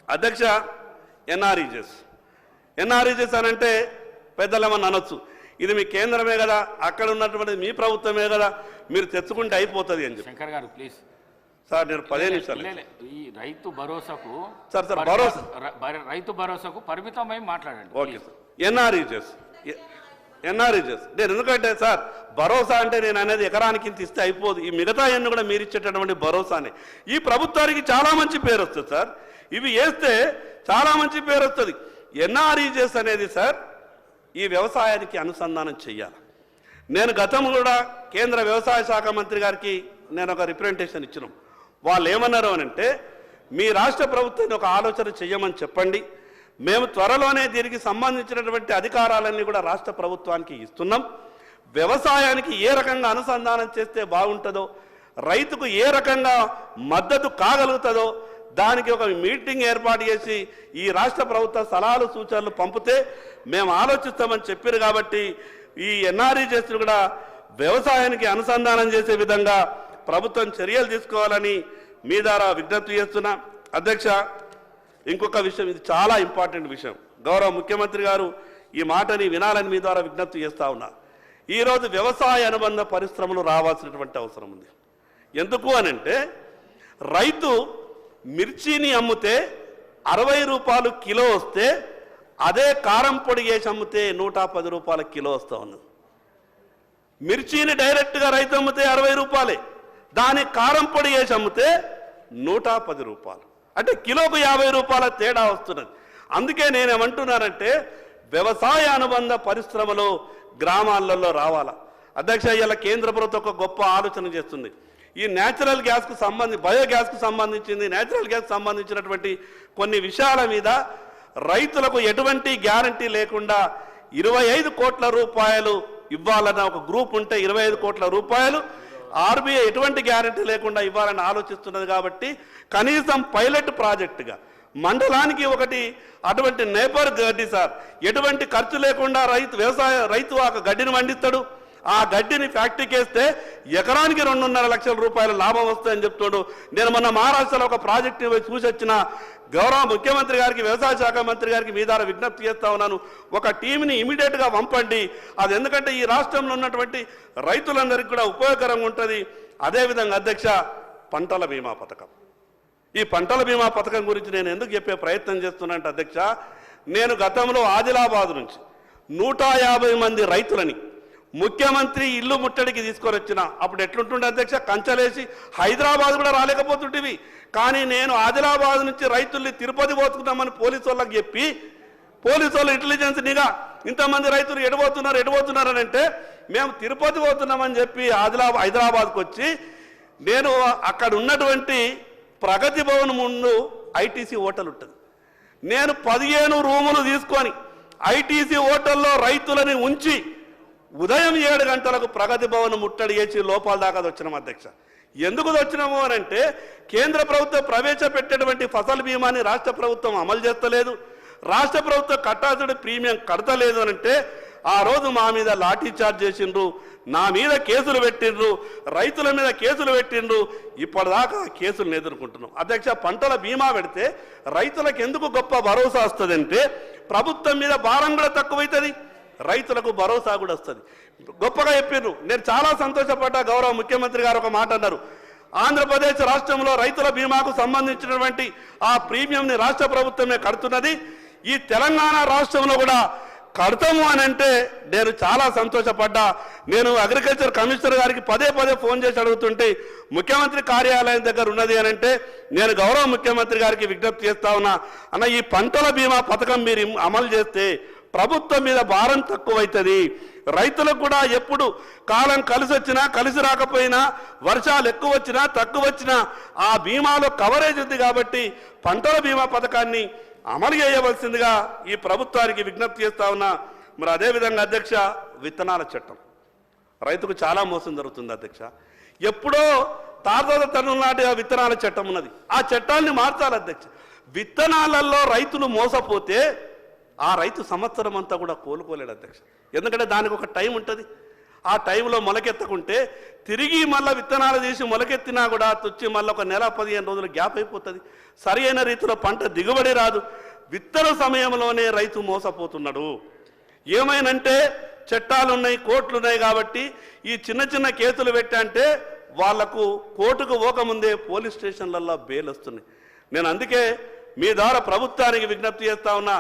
[SPEAKER 2] అధ్యక్ష ఎన్ఆర్ఈజెస్ అని అంటే పెద్దలేమని అనొచ్చు, ఇది మీ కేంద్రమే కదా, అక్కడ ఉన్నటువంటి మీ ప్రభుత్వమే కదా, మీరు తెచ్చుకుంటే అయిపోతుంది అని చెప్పి.
[SPEAKER 1] శంకర్ గారు ప్లీజ్
[SPEAKER 2] సార్, నేను 15 నిమిషాలు
[SPEAKER 1] ఈ రైతు భరోసాకు రైతు భరోసాకు పరిమితమై మాట్లాడండి.
[SPEAKER 2] Okay sir. ఎన్ఆర్ఈజెస్ నేను ఎందుకంటే సార్, భరోసా అంటే నేను అనేది ఎకరానికి ఇంత ఇస్తే అయిపోదు, ఈ మిగతా అన్ని కూడా మీరు ఇచ్చేటటువంటి భరోసానే. ఈ ప్రభుత్వానికి చాలా మంచి పేరు వస్తుంది సార్, ఇవి వేస్తే చాలా మంచి పేరు వస్తుంది. ఎన్ఆర్ఈజెస్ అనేది సార్ ఈ వ్యవసాయానికి అనుసంధానం చెయ్యాలి. నేను గతం కూడా కేంద్ర వ్యవసాయ శాఖ మంత్రి గారికి నేను ఒక రిప్రజెంటేషన్ ఇచ్చినాం. వాళ్ళు ఏమన్నారు అని అంటే, మీ రాష్ట్ర ప్రభుత్వాన్ని ఒక ఆలోచన చెయ్యమని చెప్పండి, మేము త్వరలోనే దీనికి సంబంధించినటువంటి అధికారాలన్నీ కూడా రాష్ట్ర ప్రభుత్వానికి ఇస్తున్నాం. వ్యవసాయానికి ఏ రకంగా అనుసంధానం చేస్తే బాగుంటుందో, రైతుకు ఏ రకంగా మద్దతు కాగలుగుతుందో దానికి ఒక మీటింగ్ ఏర్పాటు చేసి ఈ రాష్ట్ర ప్రభుత్వ సలహాలు సూచనలు పంపితే మేము ఆలోచిస్తామని చెప్పారు. కాబట్టి ఈ ఎన్ఆర్ఈజెస్ కూడా వ్యవసాయానికి అనుసంధానం చేసే విధంగా ప్రభుత్వం చర్యలు తీసుకోవాలని మీ ద్వారా విజ్ఞప్తి చేస్తున్నా. అధ్యక్ష, ఇంకొక విషయం, ఇది చాలా ఇంపార్టెంట్ విషయం, గౌరవ ముఖ్యమంత్రి గారు ఈ మాటని వినాలని మీ ద్వారా విజ్ఞప్తి చేస్తా ఉన్నా. ఈరోజు వ్యవసాయ అనుబంధ పరిశ్రమలు రావాల్సినటువంటి అవసరం ఉంది. ఎందుకు అనంటే, రైతు మిర్చిని అమ్మితే 60 రూపాయలు కిలో వస్తే అదే కారం పొడి వేసి అమ్మితే 110 రూపాయల కిలో వస్తూ ఉన్నది. మిర్చిని డైరెక్ట్గా రైతు అమ్మితే 60 రూపాయలే, దాని కారం పొడి వేసి అమ్మితే 110 రూపాయలు, అంటే కిలోకు 50 రూపాయల తేడా వస్తున్నది. అందుకే నేనేమంటున్నానంటే, వ్యవసాయ అనుబంధ పరిశ్రమలు గ్రామాలలో రావాలా. అధ్యక్ష, ఇలా కేంద్ర ప్రభుత్వం ఒక గొప్ప ఆలోచన చేస్తుంది. ఈ న్యాచురల్ గ్యాస్కు బయోగ్యాస్కు సంబంధించింది, న్యాచురల్ గ్యాస్ సంబంధించినటువంటి కొన్ని విషయాల మీద రైతులకు ఎటువంటి గ్యారంటీ లేకుండా 25 కోట్ల రూపాయలు ఇవ్వాలన్న ఒక గ్రూప్ ఉంటే 25 కోట్ల రూపాయలు ఆర్బీఐ ఎటువంటి గ్యారంటీ లేకుండా ఇవ్వాలని ఆలోచిస్తున్నది. కాబట్టి కనీసం పైలట్ ప్రాజెక్టుగా మండలానికి ఒకటి అటువంటి నేపర్ గడ్డి సార్, ఎటువంటి ఖర్చు లేకుండా రైతు ఆ గడ్డిని పండిస్తాడు. ఆ గడ్డిని ఫ్యాక్టరీకి వేస్తే ఎకరానికి 2.5 లక్షల రూపాయల లాభం వస్తాయని చెప్తాడు. నేను మొన్న మహారాష్ట్రలో ఒక ప్రాజెక్టు చూసి వచ్చిన గౌరవ ముఖ్యమంత్రి గారికి, వ్యవసాయ శాఖ మంత్రి గారికి మీ ద్వారా విజ్ఞప్తి చేస్తా ఉన్నాను, ఒక టీంని ఇమీడియట్గా పంపండి. అది ఎందుకంటే ఈ రాష్ట్రంలో ఉన్నటువంటి రైతులందరికీ కూడా ఉపయోగకరంగా ఉంటుంది. అదేవిధంగా అధ్యక్ష, పంటల బీమా పథకం, ఈ పంటల బీమా పథకం గురించి నేను ఎందుకు చెప్పే ప్రయత్నం చేస్తున్నానంటే అధ్యక్ష, నేను గతంలో ఆదిలాబాద్ నుంచి 150 మంది రైతులని ముఖ్యమంత్రి ఇల్లు ముట్టడికి తీసుకొని వచ్చిన. అప్పుడు ఎట్లుంటుండే అధ్యక్ష, కంచలేసి హైదరాబాద్ కూడా రాలేకపోతుంటివి. కానీ నేను ఆదిలాబాద్ నుంచి రైతుల్ని తిరుపతి పోతున్నామని పోలీసు వాళ్ళకి చెప్పి, పోలీసు వాళ్ళ ఇంటెలిజెన్స్ నిఘా ఇంతమంది రైతులు ఎడబోతున్నారు అని అంటే, మేము తిరుపతి పోతున్నామని చెప్పి హైదరాబాద్కి వచ్చి, నేను అక్కడ ఉన్నటువంటి ప్రగతి భవన్ ముందు ఐటీసీ హోటల్ ఉంటుంది, నేను 15 రూములు తీసుకొని ఐటీసీ హోటల్లో రైతులని ఉంచి ఉదయం 7 గంటలకు ప్రగతి భవన్ ముట్టడి చేసి లోపల దాకా వచ్చినాం. అధ్యక్ష, ఎందుకు వచ్చినాము అని అంటే, కేంద్ర ప్రభుత్వం ప్రవేశపెట్టేటువంటి ఫసల్ బీమాని రాష్ట్ర ప్రభుత్వం అమలు చేస్తలేదు, రాష్ట్ర ప్రభుత్వం కట్టాల్సిన ప్రీమియం కడతలేదు అని అంటే, ఆ రోజు మా మీద లాఠీ చార్జ్ చేసిండ్రు, నా మీద కేసులు పెట్టిండ్రు, రైతుల మీద కేసులు పెట్టిండ్రు. ఇప్పటిదాకా కేసులను ఎదుర్కొంటున్నాం. అధ్యక్ష, పంటల బీమా పెడితే రైతులకు ఎందుకు గొప్ప భరోసా వస్తుంది అంటే, ప్రభుత్వం మీద భారం కూడా తక్కువైతుంది, రైతులకు భరోసా కూడా వస్తుంది. గొప్పగా చెప్పారు. నేను చాలా సంతోషపడ్డా. గౌరవ ముఖ్యమంత్రి గారు ఒక మాట అన్నారు, ఆంధ్రప్రదేశ్ రాష్ట్రంలో రైతుల బీమాకు సంబంధించినటువంటి ఆ ప్రీమియంని రాష్ట్ర ప్రభుత్వమే కడుతున్నది. ఈ తెలంగాణ రాష్ట్రంలో కూడా కడతాము అని అంటే నేను చాలా సంతోషపడ్డా. నేను అగ్రికల్చర్ కమిషనర్ గారికి పదే పదే ఫోన్ చేసి అడుగుతుంటే ముఖ్యమంత్రి కార్యాలయం దగ్గర ఉన్నది అని అంటే నేను గౌరవ ముఖ్యమంత్రి గారికి విజ్ఞప్తి చేస్తా ఉన్నా, అన్న ఈ పంటల బీమా పథకం మీరు అమలు చేస్తే ప్రభుత్వం మీద భారం తక్కువైతుంది. రైతులకు కూడా ఎప్పుడు కాలం కలిసి వచ్చినా కలిసి రాకపోయినా, వర్షాలు ఎక్కువ వచ్చినా తక్కువ వచ్చినా ఆ బీమాలో కవరేజ్ ఉంది కాబట్టి పంటల బీమా పథకాన్ని అమలు చేయవలసిందిగా ఈ ప్రభుత్వానికి విజ్ఞప్తి చేస్తా ఉన్నా. మరి అదేవిధంగా అధ్యక్ష, విత్తనాల చట్టం రైతుకు చాలా మోసం జరుగుతుంది అధ్యక్ష. ఎప్పుడో తాత తరుణం నాటి ఆ విత్తనాల చట్టం ఉన్నది, ఆ చట్టాన్ని మార్చాలి అధ్యక్ష. విత్తనాలలో రైతులు మోసపోతే ఆ రైతు సంవత్సరం అంతా కూడా కోలుకోలేడు అధ్యక్ష. ఎందుకంటే దానికి ఒక టైం ఉంటుంది. ఆ టైంలో మొలకెత్తకుంటే తిరిగి మళ్ళీ విత్తనాలు తీసి మొలకెత్తినా కూడా తుచ్చి మళ్ళీ ఒక నెల 15 రోజులు గ్యాప్ అయిపోతుంది. సరి అయిన రీతిలో పంట దిగుబడి రాదు. విత్తన సమయంలోనే రైతు మోసపోతున్నాడు. ఏమైనంటే చట్టాలు ఉన్నాయి, కోర్టులు ఉన్నాయి కాబట్టి ఈ చిన్న చిన్న కేసులు పెట్టంటే వాళ్లకు కోర్టుకు పోకముందే పోలీస్ స్టేషన్లలో బెయిల్ వస్తున్నాయి. నేను అందుకే మీ ద్వారా ప్రభుత్వానికి విజ్ఞప్తి చేస్తా ఉన్నా,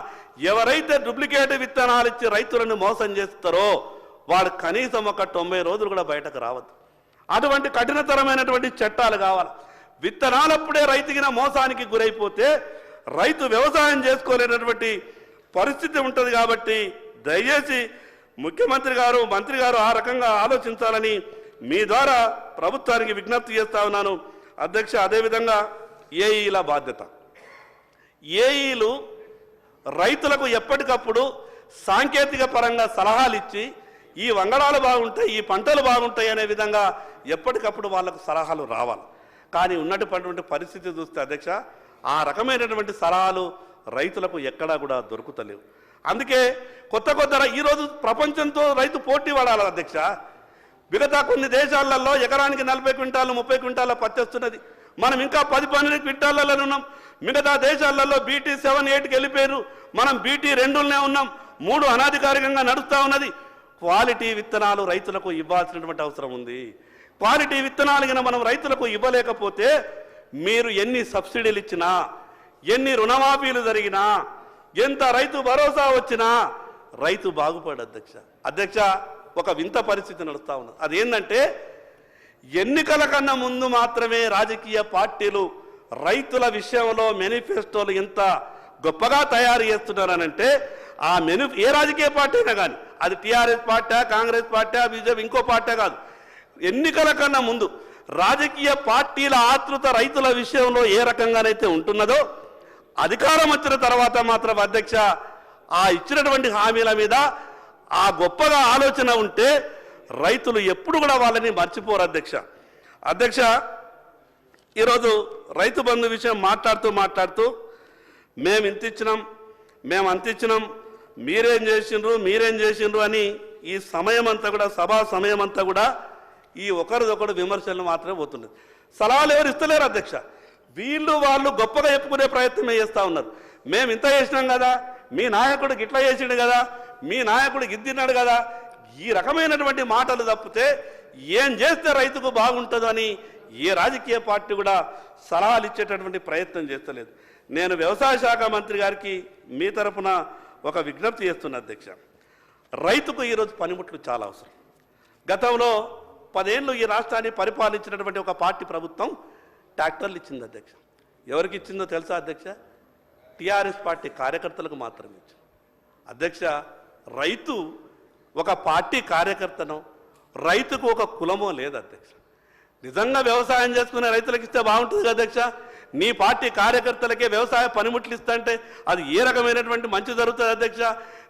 [SPEAKER 2] ఎవరైతే డూప్లికేట్ విత్తనాలు ఇచ్చి రైతులను మోసం చేస్తారో వాడు కనీసం ఒక 90 రోజులు కూడా బయటకు రావద్దు. అటువంటి కఠినతరమైనటువంటి చట్టాలు కావాలి. విత్తనాలప్పుడే రైతుకిన మోసానికి గురైపోతే రైతు వ్యవసాయం చేసుకోలేనటువంటి పరిస్థితి ఉంటుంది. కాబట్టి దయచేసి ముఖ్యమంత్రి గారు, మంత్రి గారు ఆ రకంగా ఆలోచించాలని మీ ద్వారా ప్రభుత్వానికి విజ్ఞప్తి చేస్తా ఉన్నాను అధ్యక్ష. అదేవిధంగా ఏఈల బాధ్యత, ఏఈలు రైతులకు ఎప్పటికప్పుడు సాంకేతిక పరంగా సలహాలు ఇచ్చి ఈ వంగడాలు బాగుంటాయి, ఈ పంటలు బాగుంటాయి అనే విధంగా ఎప్పటికప్పుడు వాళ్ళకు సలహాలు రావాలి. కానీ ఉన్నటువంటి పరిస్థితి చూస్తే అధ్యక్ష, ఆ రకమైనటువంటి సలహాలు రైతులకు ఎక్కడా కూడా దొరుకుతలేవు. అందుకే కొత్త ఈరోజు ప్రపంచంతో రైతు పోటీ పడాలి అధ్యక్ష. మిగతా కొన్ని దేశాలలో ఎకరానికి 40 క్వింటాలు 30 క్వింటాల పత్తి వస్తున్నది. మనం ఇంకా 10-12 క్వింటాలలో ఉన్నాం. మిగతా దేశాలలో BT 7, 8కి వెళ్ళిపోయారు. మనం BT 2లోనే ఉన్నాం. 3 అనాధికారికంగా నడుస్తూ ఉన్నది. క్వాలిటీ విత్తనాలు రైతులకు ఇవ్వాల్సినటువంటి అవసరం ఉంది. క్వాలిటీ విత్తనాలు కనుక మనం రైతులకు ఇవ్వలేకపోతే మీరు ఎన్ని సబ్సిడీలు ఇచ్చినా, ఎన్ని రుణమాఫీలు జరిగినా, ఎంత రైతు భరోసా వచ్చినా రైతు బాగుపడు అధ్యక్ష. ఒక వింత పరిస్థితి నడుస్తూ ఉన్నది. అదేంటంటే ఎన్నికల కన్నా ముందు మాత్రమే రాజకీయ పార్టీలు రైతుల విషయంలో మేనిఫెస్టోలు ఎంత గొప్పగా తయారు చేస్తున్నారనంటే ఆ ఏ రాజకీయ పార్టీ అయినా కానీ, అది TRS party, Congress party, BJP, ఇంకో పార్టీ కాదు, ఎన్నికల కన్నా ముందు రాజకీయ పార్టీల ఆతృత రైతుల విషయంలో ఏ రకంగానైతే ఉంటున్నదో అధికారం వచ్చిన తర్వాత మాత్రం అధ్యక్ష ఆ ఇచ్చినటువంటి హామీల మీద ఆ గొప్పగా ఆలోచన ఉంటే రైతులు ఎప్పుడు కూడా వాళ్ళని మర్చిపోరు అధ్యక్ష. ఈరోజు రైతు బంధు విషయం మాట్లాడుతూ మేము ఇంత ఇచ్చినాం, మేము అంత ఇచ్చినాం, మీరేం చేసిండ్రు అని ఈ సమయం అంతా కూడా, సభా సమయం అంతా కూడా ఈ ఒకరిదొకరు విమర్శలు మాత్రమే పోతున్నది. సలహాలు ఎవరు ఇస్తలేరు అధ్యక్ష. వాళ్ళు గొప్పగా చెప్పుకునే ప్రయత్నమే చేస్తూ ఉన్నారు. మేము ఇంత చేసినాం కదా, మీ నాయకుడు గిట్లా చేసిండు కదా, మీ నాయకుడు గిద్దిన్నాడు కదా, ఈ రకమైనటువంటి మాటలు తప్పితే ఏం చేస్తే రైతుకు బాగుంటుందని ఏ రాజకీయ పార్టీ కూడా సలహాలు ఇచ్చేటటువంటి ప్రయత్నం చేస్తలేదు. నేను వ్యవసాయ శాఖ మంత్రి గారికి మీ తరఫున ఒక విజ్ఞప్తి చేస్తున్నా అధ్యక్ష. రైతుకు ఈరోజు పనిముట్లు చాలా అవసరం. గతంలో 10 ఏళ్ళు ఈ రాష్ట్రాన్ని పరిపాలించినటువంటి ఒక పార్టీ ప్రభుత్వం ట్రాక్టర్లు ఇచ్చింది అధ్యక్ష. ఎవరికి ఇచ్చిందో తెలుసా అధ్యక్ష? టీఆర్ఎస్ పార్టీ కార్యకర్తలకు మాత్రమే ఇచ్చింది అధ్యక్ష. రైతు ఒక పార్టీ కార్యకర్తనో, రైతుకు ఒక కులమో లేదు అధ్యక్ష. నిజంగా వ్యవసాయం చేసుకునే రైతులకు ఇస్తే బాగుంటుంది కదా అధ్యక్ష. నీ పార్టీ కార్యకర్తలకే వ్యవసాయ పనిముట్లు ఇస్తుంటే అది ఏ రకమైనటువంటి మంచి జరుగుతుంది అధ్యక్ష.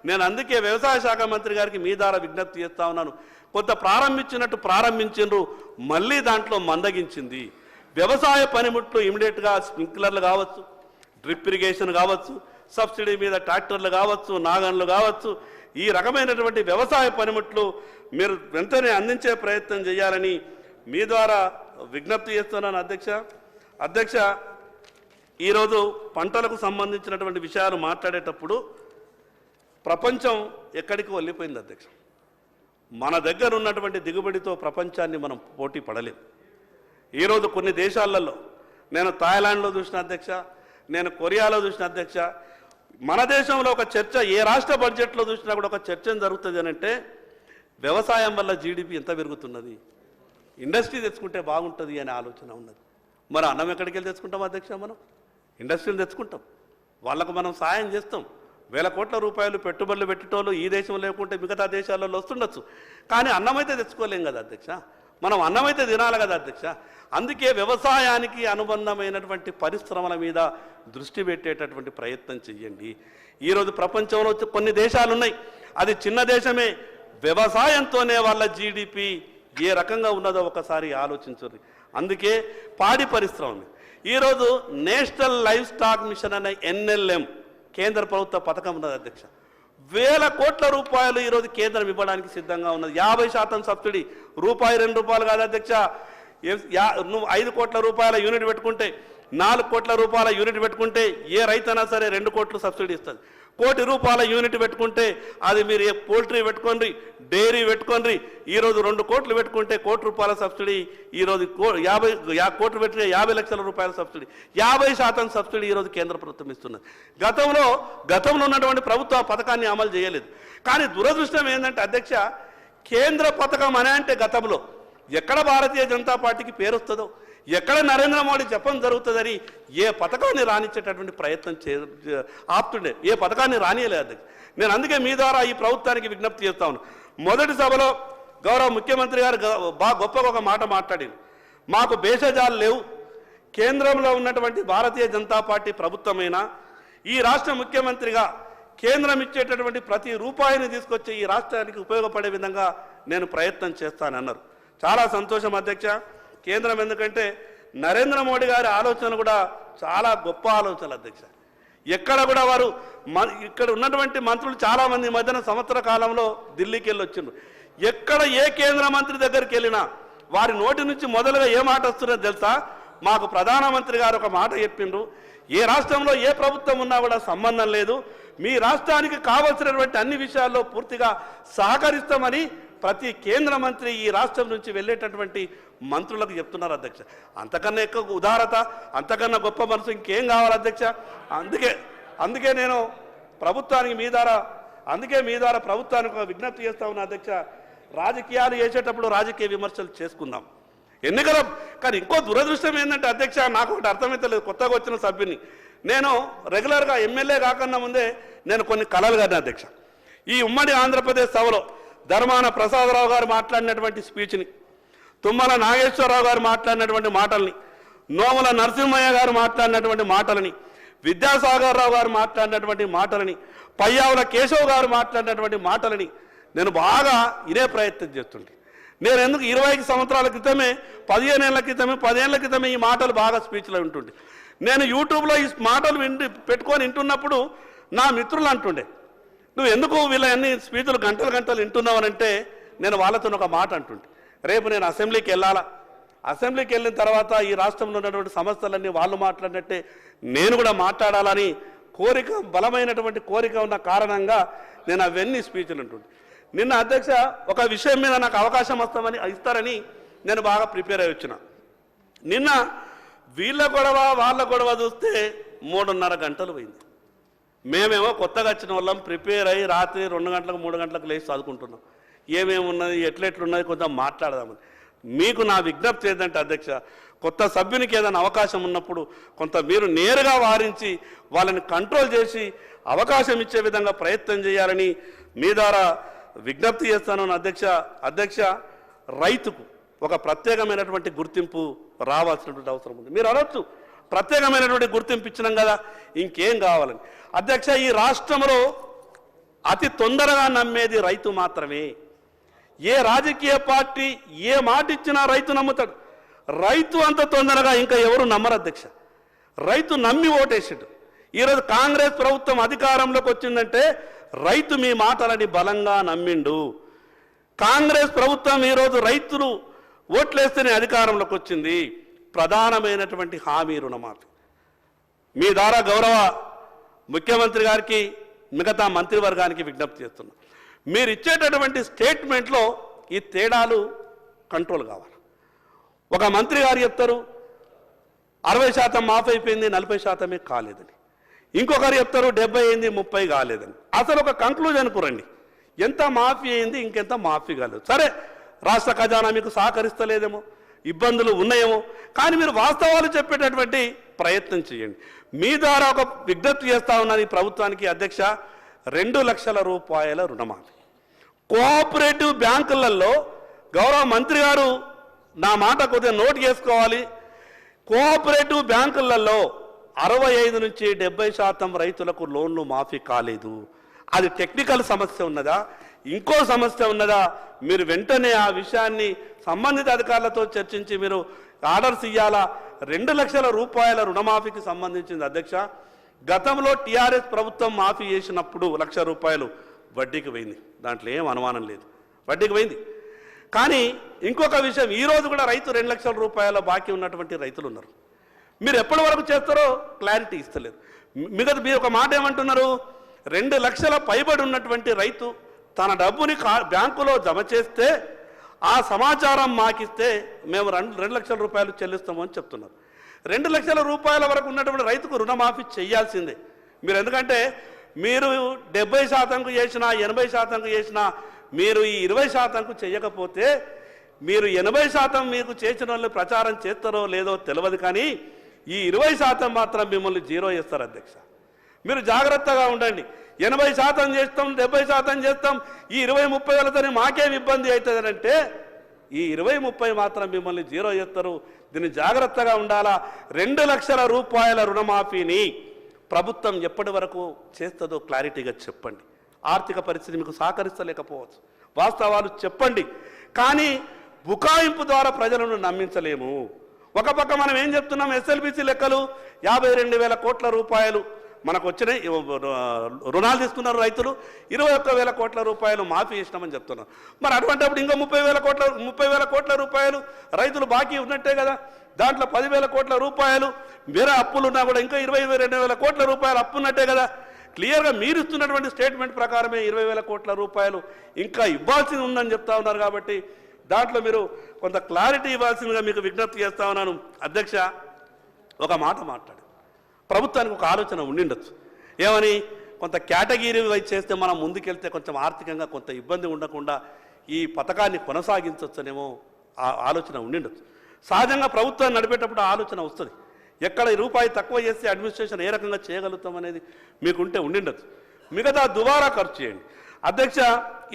[SPEAKER 2] నేను అందుకే వ్యవసాయ శాఖ మంత్రి గారికి మీ ద్వారా విజ్ఞప్తి చేస్తా ఉన్నాను. కొంత ప్రారంభించినట్టు ప్రారంభించిండ్రు, మళ్ళీ దాంట్లో మందగించింది. వ్యవసాయ పనిముట్లు ఇమీడియట్గా స్ప్రింక్లర్లు కావచ్చు, డ్రిప్ ఇరిగేషన్ కావచ్చు, సబ్సిడీ మీద ట్రాక్టర్లు కావచ్చు, నాగన్లు కావచ్చు, ఈ రకమైనటువంటి వ్యవసాయ పనిముట్లు మీరు వెంటనే అందించే ప్రయత్నం చేయాలని మీ ద్వారా విజ్ఞప్తి చేస్తున్నాను అధ్యక్ష. ఈరోజు పంటలకు సంబంధించినటువంటి విషయాలు మాట్లాడేటప్పుడు ప్రపంచం ఎక్కడికి వెళ్ళిపోయింది అధ్యక్ష. మన దగ్గర ఉన్నటువంటి దిగుబడితో ప్రపంచాన్ని మనం పోటీ పడలేము. ఈరోజు కొన్ని దేశాలలో, నేను థాయిలాండ్లో చూసిన అధ్యక్ష, నేను కొరియాలో చూసిన అధ్యక్ష, మన దేశంలో ఒక చర్చ ఏ రాష్ట్ర బడ్జెట్లో చూసినా కూడా ఒక చర్చ జరుగుతుంది అని అంటే వ్యవసాయం వల్ల జీడిపి ఎంత పెరుగుతున్నది, ఇండస్ట్రీ తెచ్చుకుంటే బాగుంటుంది అనే ఆలోచన ఉన్నది. మరి అన్నం ఎక్కడికి వెళ్ళి తెచ్చుకుంటాం అధ్యక్ష? మనం ఇండస్ట్రీలు తెచ్చుకుంటాం, వాళ్ళకు మనం సాయం చేస్తాం. వేల కోట్ల రూపాయలు పెట్టుబడులు పెట్టేటోళ్ళు ఈ దేశం లేకుంటే మిగతా దేశాలలో వస్తుండొచ్చు, కానీ అన్నమైతే తెచ్చుకోలేం కదా అధ్యక్ష. మనం అన్నమైతే తినాలి కదా అధ్యక్ష. అందుకే వ్యవసాయానికి అనుబంధమైనటువంటి పరిశ్రమల మీద దృష్టి పెట్టేటటువంటి ప్రయత్నం చెయ్యండి. ఈరోజు ప్రపంచంలో కొన్ని దేశాలు ఉన్నాయి, అది చిన్న దేశమే, వ్యవసాయంతోనే వాళ్ళ జీడిపి ఏ రకంగా ఉన్నదో ఒకసారి ఆలోచించండి. అందుకే పాడి పరిశ్రమ ఈరోజు నేషనల్ లైవ్ స్టాక్ మిషన్ అనే NLM కేంద్ర ప్రభుత్వ పథకం ఉన్నది అధ్యక్ష. వేల కోట్ల రూపాయలు ఈరోజు కేంద్రం ఇవ్వడానికి సిద్ధంగా ఉన్నది. 50% సబ్సిడీ, ₹2 కాదు అధ్యక్ష. నువ్వు 5 కోట్ల రూపాయల యూనిట్ పెట్టుకుంటే, 4 కోట్ల రూపాయల యూనిట్ పెట్టుకుంటే ఏ రైతైనా సరే 2 కోట్లు సబ్సిడీ ఇస్తుంది. ₹1 కోటి యూనిట్ పెట్టుకుంటే అది మీరు పోల్ట్రీ పెట్టుకోండి, డైరీ పెట్టుకోండి. ఈరోజు 2 కోట్లు పెట్టుకుంటే ₹1 సబ్సిడీ. ఈరోజు 50 కోట్లు పెట్టిన ₹50 లక్షల సబ్సిడీ, 50% సబ్సిడీ ఈరోజు కేంద్ర ప్రభుత్వం ఇస్తున్నది. గతంలో ఉన్నటువంటి ప్రభుత్వం ఆ పథకాన్ని అమలు చేయలేదు. కానీ దురదృష్టం ఏంటంటే అధ్యక్ష, కేంద్ర పథకం అనే అంటే గతంలో ఎక్కడ భారతీయ జనతా పార్టీకి పేరు వస్తుందో, ఎక్కడ నరేంద్ర మోడీ చెప్పడం జరుగుతుందని ఏ పథకాన్ని రానిచ్చేటటువంటి ప్రయత్నం ఆపుతుండే, ఏ పథకాన్ని రానియలేదు అధ్యక్ష. నేను అందుకే మీ ద్వారా ఈ ప్రభుత్వానికి విజ్ఞప్తి చేస్తా ఉన్నాను. మొదటి సభలో గౌరవ ముఖ్యమంత్రి గారు బాగా గొప్పగా ఒక మాట మాట్లాడింది. మాకు భేషజాలు లేవు, కేంద్రంలో ఉన్నటువంటి భారతీయ జనతా పార్టీ ప్రభుత్వమైనా ఈ రాష్ట్ర ముఖ్యమంత్రిగా కేంద్రం ఇచ్చేటటువంటి ప్రతి రూపాయిని తీసుకొచ్చి ఈ రాష్ట్రానికి ఉపయోగపడే విధంగా నేను ప్రయత్నం చేస్తానన్నారు. చాలా సంతోషం అధ్యక్ష. కేంద్రం ఎందుకంటే నరేంద్ర మోడీ గారి ఆలోచన కూడా చాలా గొప్ప ఆలోచనలు అధ్యక్ష. ఎక్కడ కూడా వారు ఇక్కడ ఉన్నటువంటి మంత్రులు చాలామంది మధ్యన సంవత్సర కాలంలో ఢిల్లీకి వెళ్ళి వచ్చిండ్రు. ఎక్కడ ఏ కేంద్ర మంత్రి దగ్గరికి వెళ్ళినా వారి నోటి నుంచి మొదలుగా ఏ మాట వస్తున్నదో తెలుసా? మాకు ప్రధానమంత్రి గారు ఒక మాట చెప్పిండ్రు, ఏ రాష్ట్రంలో ఏ ప్రభుత్వం ఉన్నా కూడా సంబంధం లేదు, మీ రాష్ట్రానికి కావలసినటువంటి అన్ని విషయాల్లో పూర్తిగా సహకరిస్తామని ప్రతి కేంద్ర మంత్రి ఈ రాష్ట్రం నుంచి వెళ్ళేటటువంటి మంత్రులకు చెప్తున్నారు అధ్యక్ష. అంతకన్నా ఎక్కువ ఉదారత, అంతకన్నా గొప్ప మనసు ఇంకేం కావాలి అధ్యక్ష? అందుకే నేను ప్రభుత్వానికి మీ ద్వారా ప్రభుత్వానికి ఒక విజ్ఞప్తి చేస్తా ఉన్నా అధ్యక్ష. రాజకీయాలు చేసేటప్పుడు రాజకీయ విమర్శలు చేసుకుందాం, ఎన్నికల. కానీ ఇంకో దురదృష్టం ఏంటంటే అధ్యక్ష, నాకు ఒకటి అర్థమైతలేదు. కొత్తగా వచ్చిన సభ్యుని నేను రెగ్యులర్గా ఎమ్మెల్యే కాకన్నా ముందే నేను కొన్ని కలలు కన్నా అధ్యక్ష. ఈ ఉమ్మడి ఆంధ్రప్రదేశ్ సభలో ధర్మాన ప్రసాదరావు గారు మాట్లాడినటువంటి స్పీచ్ని, తుమ్మల నాగేశ్వరరావు గారు మాట్లాడినటువంటి మాటల్ని, నోముల నరసింహయ్య గారు మాట్లాడినటువంటి మాటలని, విద్యాసాగర్ రావు గారు మాట్లాడినటువంటి మాటలని, పయ్యావుల కేశవ్ గారు మాట్లాడినటువంటి మాటలని నేను బాగా ఇదే ప్రయత్నం చేస్తుంటే, నేను ఎందుకు 20 సంవత్సరాల క్రితమే, 15 ఏళ్ల క్రితమే, 10 ఏళ్ల క్రితమే ఈ మాటలు బాగా స్పీచ్లో వింటుండే. నేను యూట్యూబ్లో ఈ మాటలు పెట్టుకొని వింటున్నప్పుడు నా మిత్రులు అంటుండే, నువ్వు ఎందుకు వీళ్ళ అన్ని స్పీచ్లు గంటలు వింటున్నావు అంటే నేను వాళ్ళతో ఒక మాట అంటుండే, రేపు నేను అసెంబ్లీకి వెళ్ళాలా, అసెంబ్లీకి వెళ్ళిన తర్వాత ఈ రాష్ట్రంలో ఉన్నటువంటి సమస్యలన్నీ వాళ్ళు మాట్లాడినట్టే నేను కూడా మాట్లాడాలని కోరిక, బలమైనటువంటి కోరిక ఉన్న కారణంగా నేను అవన్నీ స్పీచ్లు అంటుండే. నిన్న అధ్యక్ష ఒక విషయం మీద నాకు అవకాశం ఇస్తారని నేను బాగా ప్రిపేర్ అయ్యి వచ్చిన. నిన్న వీళ్ళ గొడవ వాళ్ళ గొడవ చూస్తే 3:30 గంటలు పోయింది. మేమేమో కొత్తగా వచ్చిన వాళ్ళం ప్రిపేర్ అయ్యి రాత్రి 2 గంటలకు 3 గంటలకు లేచి చదువుకుంటున్నాం. ఏమేమి ఉన్నది, ఎట్లెట్లున్నది కొంచెం మాట్లాడదామని. మీకు నా విజ్ఞప్తి ఏంటంటే అధ్యక్ష, కొత్త సభ్యునికి ఏదైనా అవకాశం ఉన్నప్పుడు కొంత మీరు నేరుగా వారించి వాళ్ళని కంట్రోల్ చేసి అవకాశం ఇచ్చే విధంగా ప్రయత్నం చేయాలని మీ ద్వారా విజ్ఞప్తి చేస్తాను అధ్యక్ష. రైతుకు ఒక ప్రత్యేకమైనటువంటి గుర్తింపు రావాల్సినటువంటి అవసరం ఉంది. మీరు అనొచ్చు, ప్రత్యేకమైనటువంటి గుర్తింపు ఇచ్చినాం కదా ఇంకేం కావాలని. అధ్యక్ష, ఈ రాష్ట్రంలో అతి తొందరగా నమ్మేది రైతు మాత్రమే. ఏ రాజకీయ పార్టీ ఏ మాట ఇచ్చినా రైతు నమ్ముతాడు. రైతు అంత తొందరగా ఇంకా ఎవరు నమ్మరు అధ్యక్ష. రైతు నమ్మి ఓటేసాడు. ఈరోజు కాంగ్రెస్ ప్రభుత్వం అధికారంలోకి వచ్చిందంటే రైతు మీ మాటలని బలంగా నమ్మిండు. కాంగ్రెస్ ప్రభుత్వం ఈరోజు రైతులు ఓట్లేస్తేనే అధికారంలోకి వచ్చింది. ప్రధానమైనటువంటి హామీ రుణమాఫీ. మీ ద్వారా గౌరవ ముఖ్యమంత్రి గారికి మిగతా మంత్రివర్గానికి విజ్ఞప్తి చేస్తున్నా, మీరు ఇచ్చేటటువంటి స్టేట్మెంట్లో ఈ తేడాలు కంట్రోల్ కావాలి. ఒక మంత్రి గారు చెప్తారు 60% మాఫ్ అయిపోయింది, 40% కాలేదని. ఇంకొకరు చెప్తారు 70 అయింది 30 కాలేదని. అసలు ఒక కంక్లూజన్కు రండి, ఎంత మాఫీ అయింది, ఇంకెంత మాఫీ కాలేదు. సరే, రాష్ట్ర ఖజానా మీకు సహకరిస్తలేదేమో, ఇబ్బందులు ఉన్నాయేమో, కానీ మీరు వాస్తవాలు చెప్పేటటువంటి ప్రయత్నం చేయండి. మీ ద్వారా ఒక విజ్ఞప్తి చేస్తా ఉన్నది ప్రభుత్వానికి అధ్యక్ష, 2 లక్షల రూపాయల రుణమాఫీ కోఆపరేటివ్ బ్యాంకులలో. గౌరవ మంత్రి గారు నా మాట కొద్దిగా నోట్ చేసుకోవాలి. కోఆపరేటివ్ బ్యాంకులలో 65 నుంచి 70% రైతులకు లోన్లు మాఫీ కాలేదు. అది టెక్నికల్ సమస్య ఉన్నదా, ఇంకో సమస్య ఉన్నదా? మీరు వెంటనే ఆ విషయాన్ని సంబంధిత అధికారులతో చర్చించి మీరు ఆర్డర్స్ ఇవ్వాలా. 2 లక్షల రూపాయల రుణమాఫీకి సంబంధించింది అధ్యక్ష, గతంలో టీఆర్ఎస్ ప్రభుత్వం మాఫీ చేసినప్పుడు 1 లక్ష రూపాయలు వడ్డీకి పోయింది, దాంట్లో ఏం అనుమానం లేదు, వడ్డీకి పోయింది. కానీ ఇంకొక విషయం, ఈరోజు కూడా రైతు 2 లక్షల రూపాయల బాకీ ఉన్నటువంటి రైతులు ఉన్నారు. మీరు ఎప్పటి వరకు చేస్తారో క్లారిటీ ఇస్తలేరు. మిగతా మీరు ఒక మాట ఏమంటున్నారు, 2 లక్షల పైబడి ఉన్నటువంటి రైతు తన డబ్బుని బ్యాంకులో జమ చేస్తే ఆ సమాచారం మాకిస్తే మేము 2 లక్షల రూపాయలు చెల్లిస్తాము అని చెప్తున్నారు. 2 లక్షల రూపాయల వరకు ఉన్నటువంటి రైతుకు రుణమాఫీ చేయాల్సిందే మీరు. ఎందుకంటే మీరు 70%కు చేసినా 80%కు చేసినా మీరు ఈ 20%కు చేయకపోతే మీరు 80% మీకు చేసిన వాళ్ళు ప్రచారం చేస్తారో లేదో తెలియదు, కానీ ఈ 20% మాత్రం మిమ్మల్ని జీరో చేస్తారు అధ్యక్ష. మీరు జాగ్రత్తగా ఉండండి. 80% చేస్తాం, 70% చేస్తాం, ఈ 20-30 వేలతోనే మాకేం ఇబ్బంది అవుతుంది అంటే ఈ 20-30 మాత్రం మిమ్మల్ని జీరో చేస్తారు. దీన్ని జాగ్రత్తగా ఉండాలా. 2 లక్షల రూపాయల రుణమాఫీని ప్రభుత్వం ఎప్పటి వరకు చేస్తుందో క్లారిటీగా చెప్పండి. ఆర్థిక పరిస్థితి మీకు సహకరిస్తలేకపోవచ్చు, వాస్తవాలు చెప్పండి. కానీ బుకాయింపు ద్వారా ప్రజలను నమ్మించలేము. ఒక పక్క మనం ఏం చెప్తున్నాం, ఎస్ఎల్బిసి లెక్కలు 52,000 కోట్ల రూపాయలు మనకు వచ్చినాయి, రుణాలు తీసుకున్నారు రైతులు, 21,000 కోట్ల రూపాయలు మాఫీ చేసినామని చెప్తున్నారు. మరి అటువంటిప్పుడు ఇంకా 30,000 కోట్ల రూపాయలు రైతులు బాకీ ఉన్నట్టే కదా. దాంట్లో 10,000 కోట్ల రూపాయలు వేరే అప్పులున్నా కూడా ఇంకా 22,000 కోట్ల రూపాయలు అప్పు ఉన్నట్టే కదా. క్లియర్గా మీరు ఇస్తున్నటువంటి స్టేట్మెంట్ ప్రకారమే 20,000 కోట్ల రూపాయలు ఇంకా ఇవ్వాల్సింది ఉందని చెప్తా ఉన్నారు. కాబట్టి దాంట్లో మీరు కొంత క్లారిటీ ఇవ్వాల్సిందిగా మీకు విజ్ఞప్తి చేస్తా ఉన్నాను అధ్యక్ష. ఒక మాట మాట్లాడు, ప్రభుత్వానికి ఒక ఆలోచన ఉండిండొచ్చు, ఏమని కొంత కేటగిరీ వైజ్ చేస్తే మనం ముందుకెళ్తే కొంచెం ఆర్థికంగా కొంత ఇబ్బంది ఉండకుండా ఈ పథకాన్ని కొనసాగించవచ్చనేమో ఆలోచన ఉండిండొచ్చు. సహజంగా ప్రభుత్వాన్ని నడిపేటప్పుడు ఆలోచన వస్తుంది, ఎక్కడ రూపాయి తక్కువ చేస్తే అడ్మినిస్ట్రేషన్ ఏ రకంగా చేయగలుగుతాం అనేది మీకుంటే ఉండిండొచ్చు. మిగతా దుబారా ఖర్చు చేయండి అధ్యక్ష.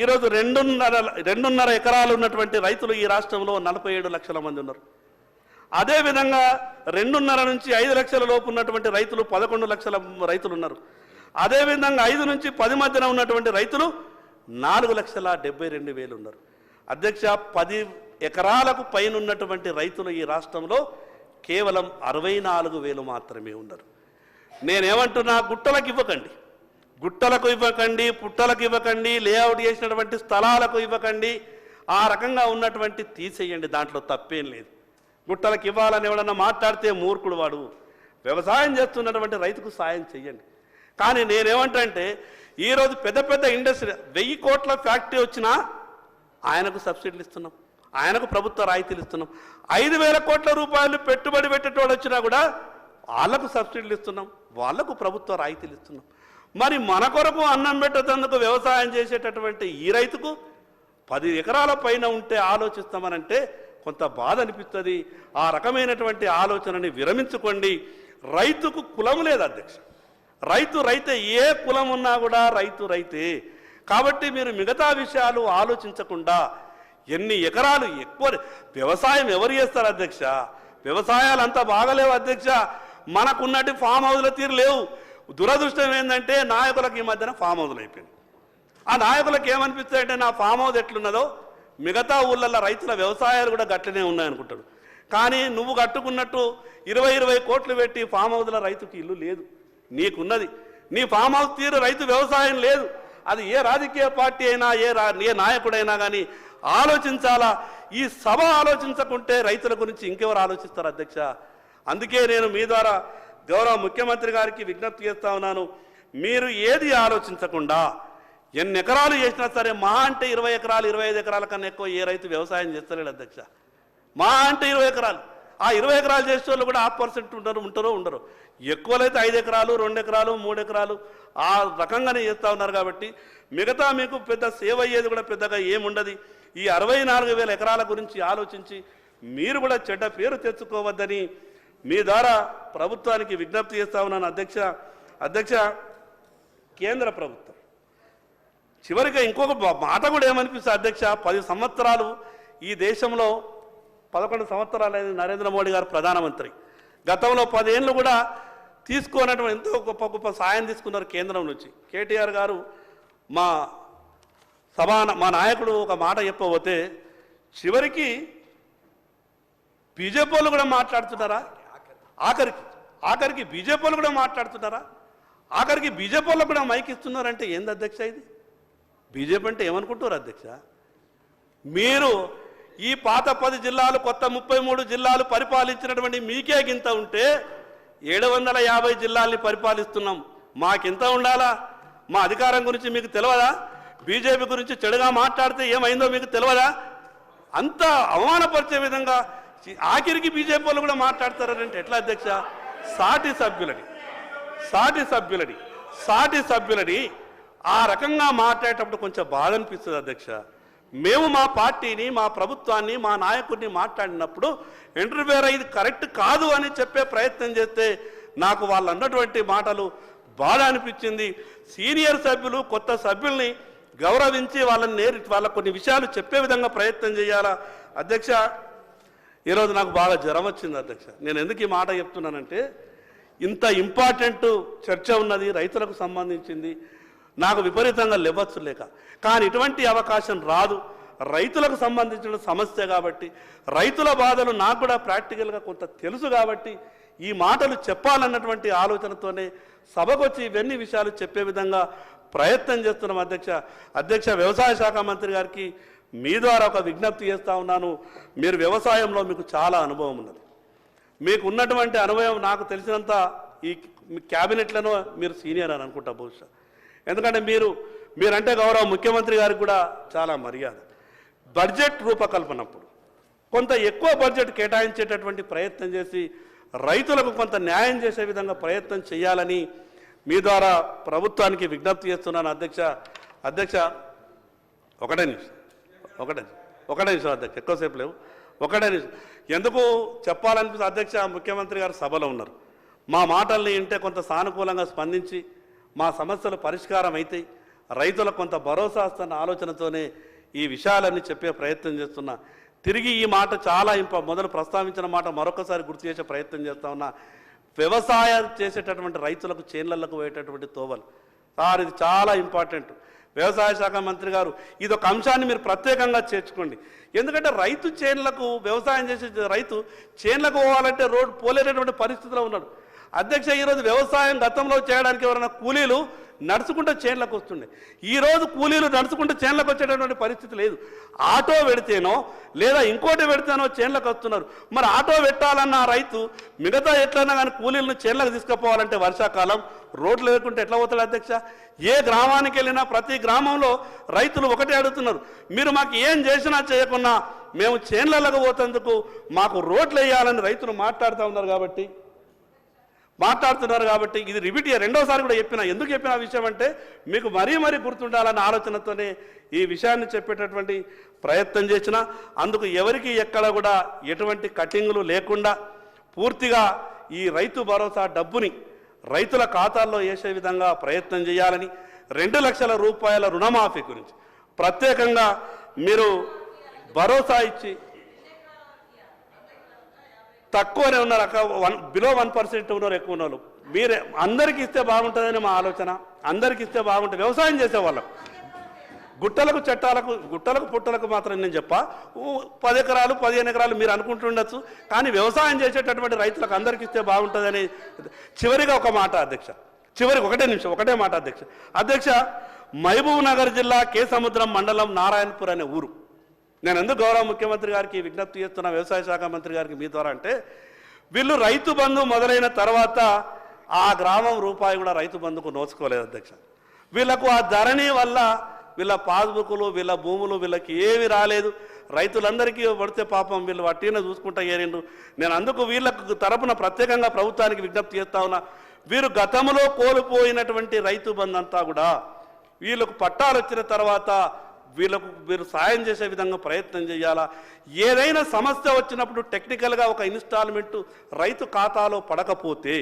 [SPEAKER 2] ఈరోజు 2.5 ఎకరాలు ఉన్నటువంటి రైతులు ఈ రాష్ట్రంలో 47 లక్షల మంది ఉన్నారు. అదేవిధంగా 2.5 నుంచి 5 లక్షల లోపు ఉన్నటువంటి రైతులు 11 లక్షల రైతులు ఉన్నారు. అదేవిధంగా 5 నుంచి 10 మధ్యన ఉన్నటువంటి రైతులు 4,72,000 ఉన్నారు. అధ్యక్ష, 10 ఎకరాలకు పైన ఉన్నటువంటి రైతులు ఈ రాష్ట్రంలో కేవలం 64,000 మాత్రమే ఉన్నారు. నేనేమంటున్నా, గుట్టలకు ఇవ్వకండి, పుట్టలకు ఇవ్వకండి, లేఅవుట్ చేసినటువంటి స్థలాలకు ఇవ్వకండి, ఆ రకంగా ఉన్నటువంటి తీసేయండి, దాంట్లో తప్పేం లేదు. గుట్టలకు ఇవ్వాలని ఎవడన్నా మాట్లాడితే మూర్ఖుడు వాడు. వ్యవసాయం చేస్తున్నటువంటి రైతుకు సాయం చెయ్యండి. కానీ నేనేమంటే ఈరోజు పెద్ద ఇండస్ట్రీ 1000 కోట్ల ఫ్యాక్టరీ వచ్చినా ఆయనకు సబ్సిడీలు ఇస్తున్నాం, ఆయనకు ప్రభుత్వ రాయితీలు ఇస్తున్నాం. 5,000 కోట్ల రూపాయలు పెట్టుబడి పెట్టేటోడు వచ్చినా కూడా వాళ్ళకు సబ్సిడీలు ఇస్తున్నాం, వాళ్లకు ప్రభుత్వ రాయితీలు ఇస్తున్నాం. మరి మన కొరకు అన్నం పెట్టేందుకు వ్యవసాయం చేసేటటువంటి ఈ రైతుకు 10 ఎకరాల పైన ఉంటే ఆలోచిస్తామనంటే కొంత బాధ అనిపిస్తుంది. ఆ రకమైనటువంటి ఆలోచనని విరమించుకోండి. రైతుకు కులం లేదు అధ్యక్ష, రైతే, ఏ కులం ఉన్నా కూడా రైతే. కాబట్టి మీరు మిగతా విషయాలు ఆలోచించకుండా ఎన్ని ఎకరాలు ఎక్కువ వ్యవసాయం ఎవరు చేస్తారు అధ్యక్ష? వ్యవసాయాలు అంతా బాగలేవు అధ్యక్ష. మనకున్నట్టు ఫామ్ హౌస్ల తీరు లేవు. దురదృష్టం ఏంటంటే నాయకులకు ఈ మధ్యన ఫామ్ హౌస్లు అయిపోయింది. ఆ నాయకులకు ఏమనిపిస్తాయంటే నా ఫామ్ హౌస్ ఎట్లున్నదో మిగతా ఊళ్ళల్లో రైతుల వ్యవసాయాలు కూడా గట్లనే ఉన్నాయనుకుంటాడు. కానీ నువ్వు కట్టుకున్నట్టు 20 కోట్లు పెట్టి ఫామ్ హౌస్ల రైతుకి ఇల్లు లేదు, నీకున్నది. నీ ఫామ్ హౌస్ తీరు రైతు వ్యవసాయం లేదు. అది ఏ రాజకీయ పార్టీ అయినా ఏ నాయకుడైనా కానీ ఆలోచించాలా. ఈ సభ ఆలోచించకుంటే రైతుల గురించి ఇంకెవరు ఆలోచిస్తారు అధ్యక్ష? అందుకే నేను మీ ద్వారా గౌరవ ముఖ్యమంత్రి గారికి విజ్ఞప్తి చేస్తా ఉన్నాను, మీరు ఏది ఆలోచించకుండా ఎన్ని ఎకరాలు చేసినా సరే, మా అంటే 20 ఎకరాలు 25 ఎకరాల కన్నా ఎక్కువ ఏ రైతు వ్యవసాయం చేస్తలేడు అధ్యక్ష. మా అంటే 20 ఎకరాలు. ఆ 20 ఎకరాలు చేసే వాళ్ళు కూడా 0.5% ఉంటారో ఉండరు. ఎక్కువలైతే 5 ఎకరాలు 2 ఎకరాలు 3 ఎకరాలు ఆ రకంగానే చేస్తూ ఉన్నారు. కాబట్టి మిగతా మీకు పెద్ద సేవ్ అయ్యేది కూడా పెద్దగా ఏముండదు. ఈ 64,000 ఎకరాల గురించి ఆలోచించి మీరు కూడా చెడ్డ పేరు తెచ్చుకోవద్దని మీ ద్వారా ప్రభుత్వానికి విజ్ఞప్తి చేస్తా ఉన్నాను. అధ్యక్ష కేంద్ర ప్రభుత్వం చివరిగా ఇంకొక మాట కూడా ఏమనిపిస్తుంది అధ్యక్ష, 10 సంవత్సరాలు ఈ దేశంలో 11 సంవత్సరాలు అయింది నరేంద్ర మోడీ గారు ప్రధానమంత్రి. గతంలో 10 ఏళ్ళు కూడా తీసుకోనటువంటి ఎంతో గొప్ప సాయం తీసుకున్నారు కేంద్రం నుంచి. కేటీఆర్ గారు మా నాయకుడు ఒక మాట చెప్పబోతే చివరికి బీజేపీ వాళ్ళు కూడా మాట్లాడుతున్నారా, ఆఖరికి బీజేపీ వాళ్ళు కూడా మాట్లాడుతున్నారా, ఆఖరికి బీజేపీ వాళ్ళు కూడా మైక్ ఇస్తున్నారంటే ఏంది అధ్యక్ష ఇది? బీజేపీ అంటే ఏమనుకుంటున్నారు అధ్యక్ష? మీరు ఈ పాత 10 జిల్లాలు కొత్త 33 జిల్లాలు పరిపాలించినటువంటి మీకే గింత ఉంటే 750 జిల్లాల్ని పరిపాలిస్తున్నాం. మాకింత ఉండాలా? మా అధికారం గురించి మీకు తెలియదా? బీజేపీ గురించి చెడుగా మాట్లాడితే ఏమైందో మీకు తెలియదా? అంత అవమానపరిచే విధంగా ఆఖరికి బీజేపీ వాళ్ళు కూడా మాట్లాడతారంటే ఎట్లా అధ్యక్ష? సాటి సభ్యులని ఆ రకంగా మాట్లాడేటప్పుడు కొంచెం బాధ అనిపిస్తుంది అధ్యక్ష. మేము మా పార్టీని మా ప్రభుత్వాన్ని మా నాయకుడిని మాట్లాడినప్పుడు ఇంటర్ఫియర్ ఇది కరెక్ట్ కాదు అని చెప్పే ప్రయత్నం చేస్తే నాకు వాళ్ళు అన్నటువంటి మాటలు బాధ అనిపించింది. సీనియర్ సభ్యులు కొత్త సభ్యుల్ని గౌరవించి వాళ్ళకు కొన్ని విషయాలు చెప్పే విధంగా ప్రయత్నం చేయాలా అధ్యక్ష. ఈరోజు నాకు బాగా జ్వరం వచ్చింది అధ్యక్ష. నేను ఎందుకు ఈ మాట చెప్తున్నానంటే ఇంత ఇంపార్టెంట్ చర్చ ఉన్నది రైతులకు సంబంధించింది, నాకు విపరీతంగా లేవచ్చు లేక, కానీ ఇటువంటి అవకాశం రాదు. రైతులకు సంబంధించిన సమస్య కాబట్టి రైతుల బాధలు నాకు కూడా ప్రాక్టికల్గా కొంత తెలుసు కాబట్టి ఈ మాటలు చెప్పాలన్నటువంటి ఆలోచనతోనే సభకు వచ్చి ఇవన్నీ విషయాలు చెప్పే విధంగా ప్రయత్నం చేస్తున్నాం అధ్యక్ష. వ్యవసాయ శాఖ మంత్రి గారికి మీ ద్వారా ఒక విజ్ఞప్తి చేస్తూ ఉన్నాను. మీరు వ్యవసాయంలో మీకు చాలా అనుభవం ఉన్నది. మీకు ఉన్నటువంటి అనుభవం నాకు తెలిసినంత ఈ క్యాబినెట్లను మీరు సీనియర్ అని అనుకుంటా బహుశా. ఎందుకంటే మీరంటే గౌరవ ముఖ్యమంత్రి గారికి కూడా చాలా మర్యాద. బడ్జెట్ రూపకల్పనప్పుడు కొంత ఎక్కువ బడ్జెట్ కేటాయించేటటువంటి ప్రయత్నం చేసి రైతులకు కొంత న్యాయం చేసే విధంగా ప్రయత్నం చేయాలని మీ ద్వారా ప్రభుత్వానికి విజ్ఞప్తి చేస్తున్నాను అధ్యక్ష. ఒకటే నిమిషం అధ్యక్ష, ఎక్కువసేపు లేవు. ఒకటే నిమిషం ఎందుకు చెప్పాలనిపిస్తుంది అధ్యక్ష. ముఖ్యమంత్రి గారు సభలో ఉన్నారు. మా మాటల్ని వింటే కొంత సానుకూలంగా స్పందించి మా సమస్యలు పరిష్కారం అవుతాయి, రైతులకు కొంత భరోసా వస్తున్న ఆలోచనతోనే ఈ విషయాలన్నీ చెప్పే ప్రయత్నం చేస్తున్నా. తిరిగి ఈ మాట చాలా మొదలు ప్రస్తావించిన మాట మరొకసారి గుర్తు చేసే ప్రయత్నం చేస్తా ఉన్నా. వ్యవసాయం చేసేటటువంటి రైతులకు చేన్లకు పోయేటటువంటి తోవలు సార్, ఇది చాలా ఇంపార్టెంట్. వ్యవసాయ శాఖ మంత్రి గారు ఇదొక అంశాన్ని మీరు ప్రత్యేకంగా చేర్చుకోండి. ఎందుకంటే రైతు చేన్లకు వ్యవసాయం చేసే రైతు చేన్లకు పోవాలంటే రోడ్డు పోలేనటువంటి పరిస్థితిలో ఉన్నాడు అధ్యక్ష. ఈరోజు వ్యవసాయం గతంలో చేయడానికి ఎవరైనా కూలీలు నడుచుకుంటూ చేన్లకు వస్తుండే, ఈరోజు కూలీలు నడుచుకుంటూ చేన్లకు వచ్చేటటువంటి పరిస్థితి లేదు. ఆటో పెడితేనో లేదా ఇంకోటి పెడితేనో చేన్లకు వస్తున్నారు. మరి ఆటో పెట్టాలన్న రైతు మిగతా ఎట్లన్నా కానీ కూలీలను చేన్లకు తీసుకుపోవాలంటే వర్షాకాలం రోడ్లు లేకుంటే ఎట్లా పోతాడు అధ్యక్ష? ఏ గ్రామానికి వెళ్ళినా ప్రతి గ్రామంలో రైతులు ఒకటే అడుగుతున్నారు, మీరు మాకు ఏం చేసినా చేయకున్నా మేము చేన్లకు పోతేందుకు మాకు రోడ్లు వేయాలని రైతులు మాట్లాడుతున్నారు కాబట్టి ఇది రిపీట్ రెండోసారి కూడా చెప్పినా. ఎందుకు చెప్పిన విషయం అంటే మీకు మరీ గుర్తుండాలన్న ఆలోచనతోనే ఈ విషయాన్ని చెప్పేటటువంటి ప్రయత్నం చేసిన. అందుకు ఎవరికి ఎక్కడ కూడా ఎటువంటి కటింగ్లు లేకుండా పూర్తిగా ఈ రైతు భరోసా డబ్బుని రైతుల ఖాతాల్లో వేసే విధంగా ప్రయత్నం చేయాలని, 2 లక్షల రూపాయల రుణమాఫీ గురించి ప్రత్యేకంగా మీరు భరోసా ఇచ్చి తక్కువనే ఉన్నారు, బిలో 1% ఉన్నారు, ఎక్కువ ఉన్నారు. మీరే అందరికీ ఇస్తే బాగుంటుందని మా ఆలోచన. అందరికీ ఇస్తే బాగుంటుంది. వ్యవసాయం చేసేవాళ్ళం గుట్టలకు పుట్టలకు మాత్రం నేను 10 ఎకరాలు 15 ఎకరాలు మీరు అనుకుంటుండొచ్చు, కానీ వ్యవసాయం చేసేటటువంటి రైతులకు అందరికీ ఇస్తే బాగుంటుందని. చివరిగా ఒక మాట అధ్యక్ష, ఒకటే మాట అధ్యక్ష. మహబూబ్ నగర్ జిల్లా కేసముద్రం మండలం నారాయణపూర్ అనే ఊరు. నేను ఎందుకు గౌరవ ముఖ్యమంత్రి గారికి విజ్ఞప్తి చేస్తున్నా, వ్యవసాయ శాఖ మంత్రి గారికి మీ ద్వారా అంటే, వీళ్ళు రైతు బంధు మొదలైన తర్వాత ఆ గ్రామం రూపాయి కూడా రైతు బంధుకు నోచుకోలేదు అధ్యక్ష. వీళ్ళకు ఆ ధరణి వల్ల వీళ్ళ పాస్బుక్లు వీళ్ళ భూములు వీళ్ళకి ఏమి రాలేదు. రైతులందరికీ పడితే పాపం వీళ్ళు వట్టిన చూసుకుంటా ఏరిండు. నేను అందుకు వీళ్ళకు తరపున ప్రత్యేకంగా ప్రభుత్వానికి విజ్ఞప్తి చేస్తా ఉన్నా, వీరు గతంలో కోల్పోయినటువంటి రైతు బంధు అంతా కూడా వీళ్ళకు పట్టాలు వచ్చిన తర్వాత వీరు సాయం చేసే విధంగా ప్రయత్నం చేయాలా. ఏదైనా సమస్య వచ్చినప్పుడు టెక్నికల్గా ఒక ఇన్స్టాల్మెంటు రైతు ఖాతాలో పడకపోతే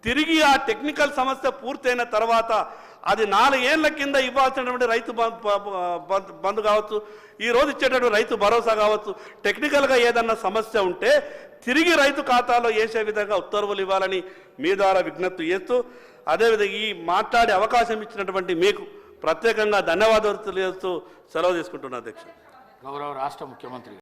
[SPEAKER 2] తిరిగి ఆ టెక్నికల్ సమస్య పూర్తయిన తర్వాత అది 4 ఏళ్ల కింద ఇవ్వాల్సినటువంటి రైతు బంధు కావచ్చు, ఈరోజు ఇచ్చేటటువంటి రైతు భరోసా కావచ్చు, టెక్నికల్గా ఏదన్నా సమస్య ఉంటే తిరిగి రైతు ఖాతాలో వేసే విధంగా ఉత్తర్వులు ఇవ్వాలని మీ ద్వారా విజ్ఞప్తి చేస్తూ, అదేవిధంగా ఈ మాట్లాడే అవకాశం ఇచ్చినటువంటి మీకు ప్రత్యేకంగా ధన్యవాదాలు తెలియజేస్తూ సెలవు తీసుకుంటున్నా అధ్యక్ష.
[SPEAKER 1] గౌరవ రాష్ట్ర ముఖ్యమంత్రి.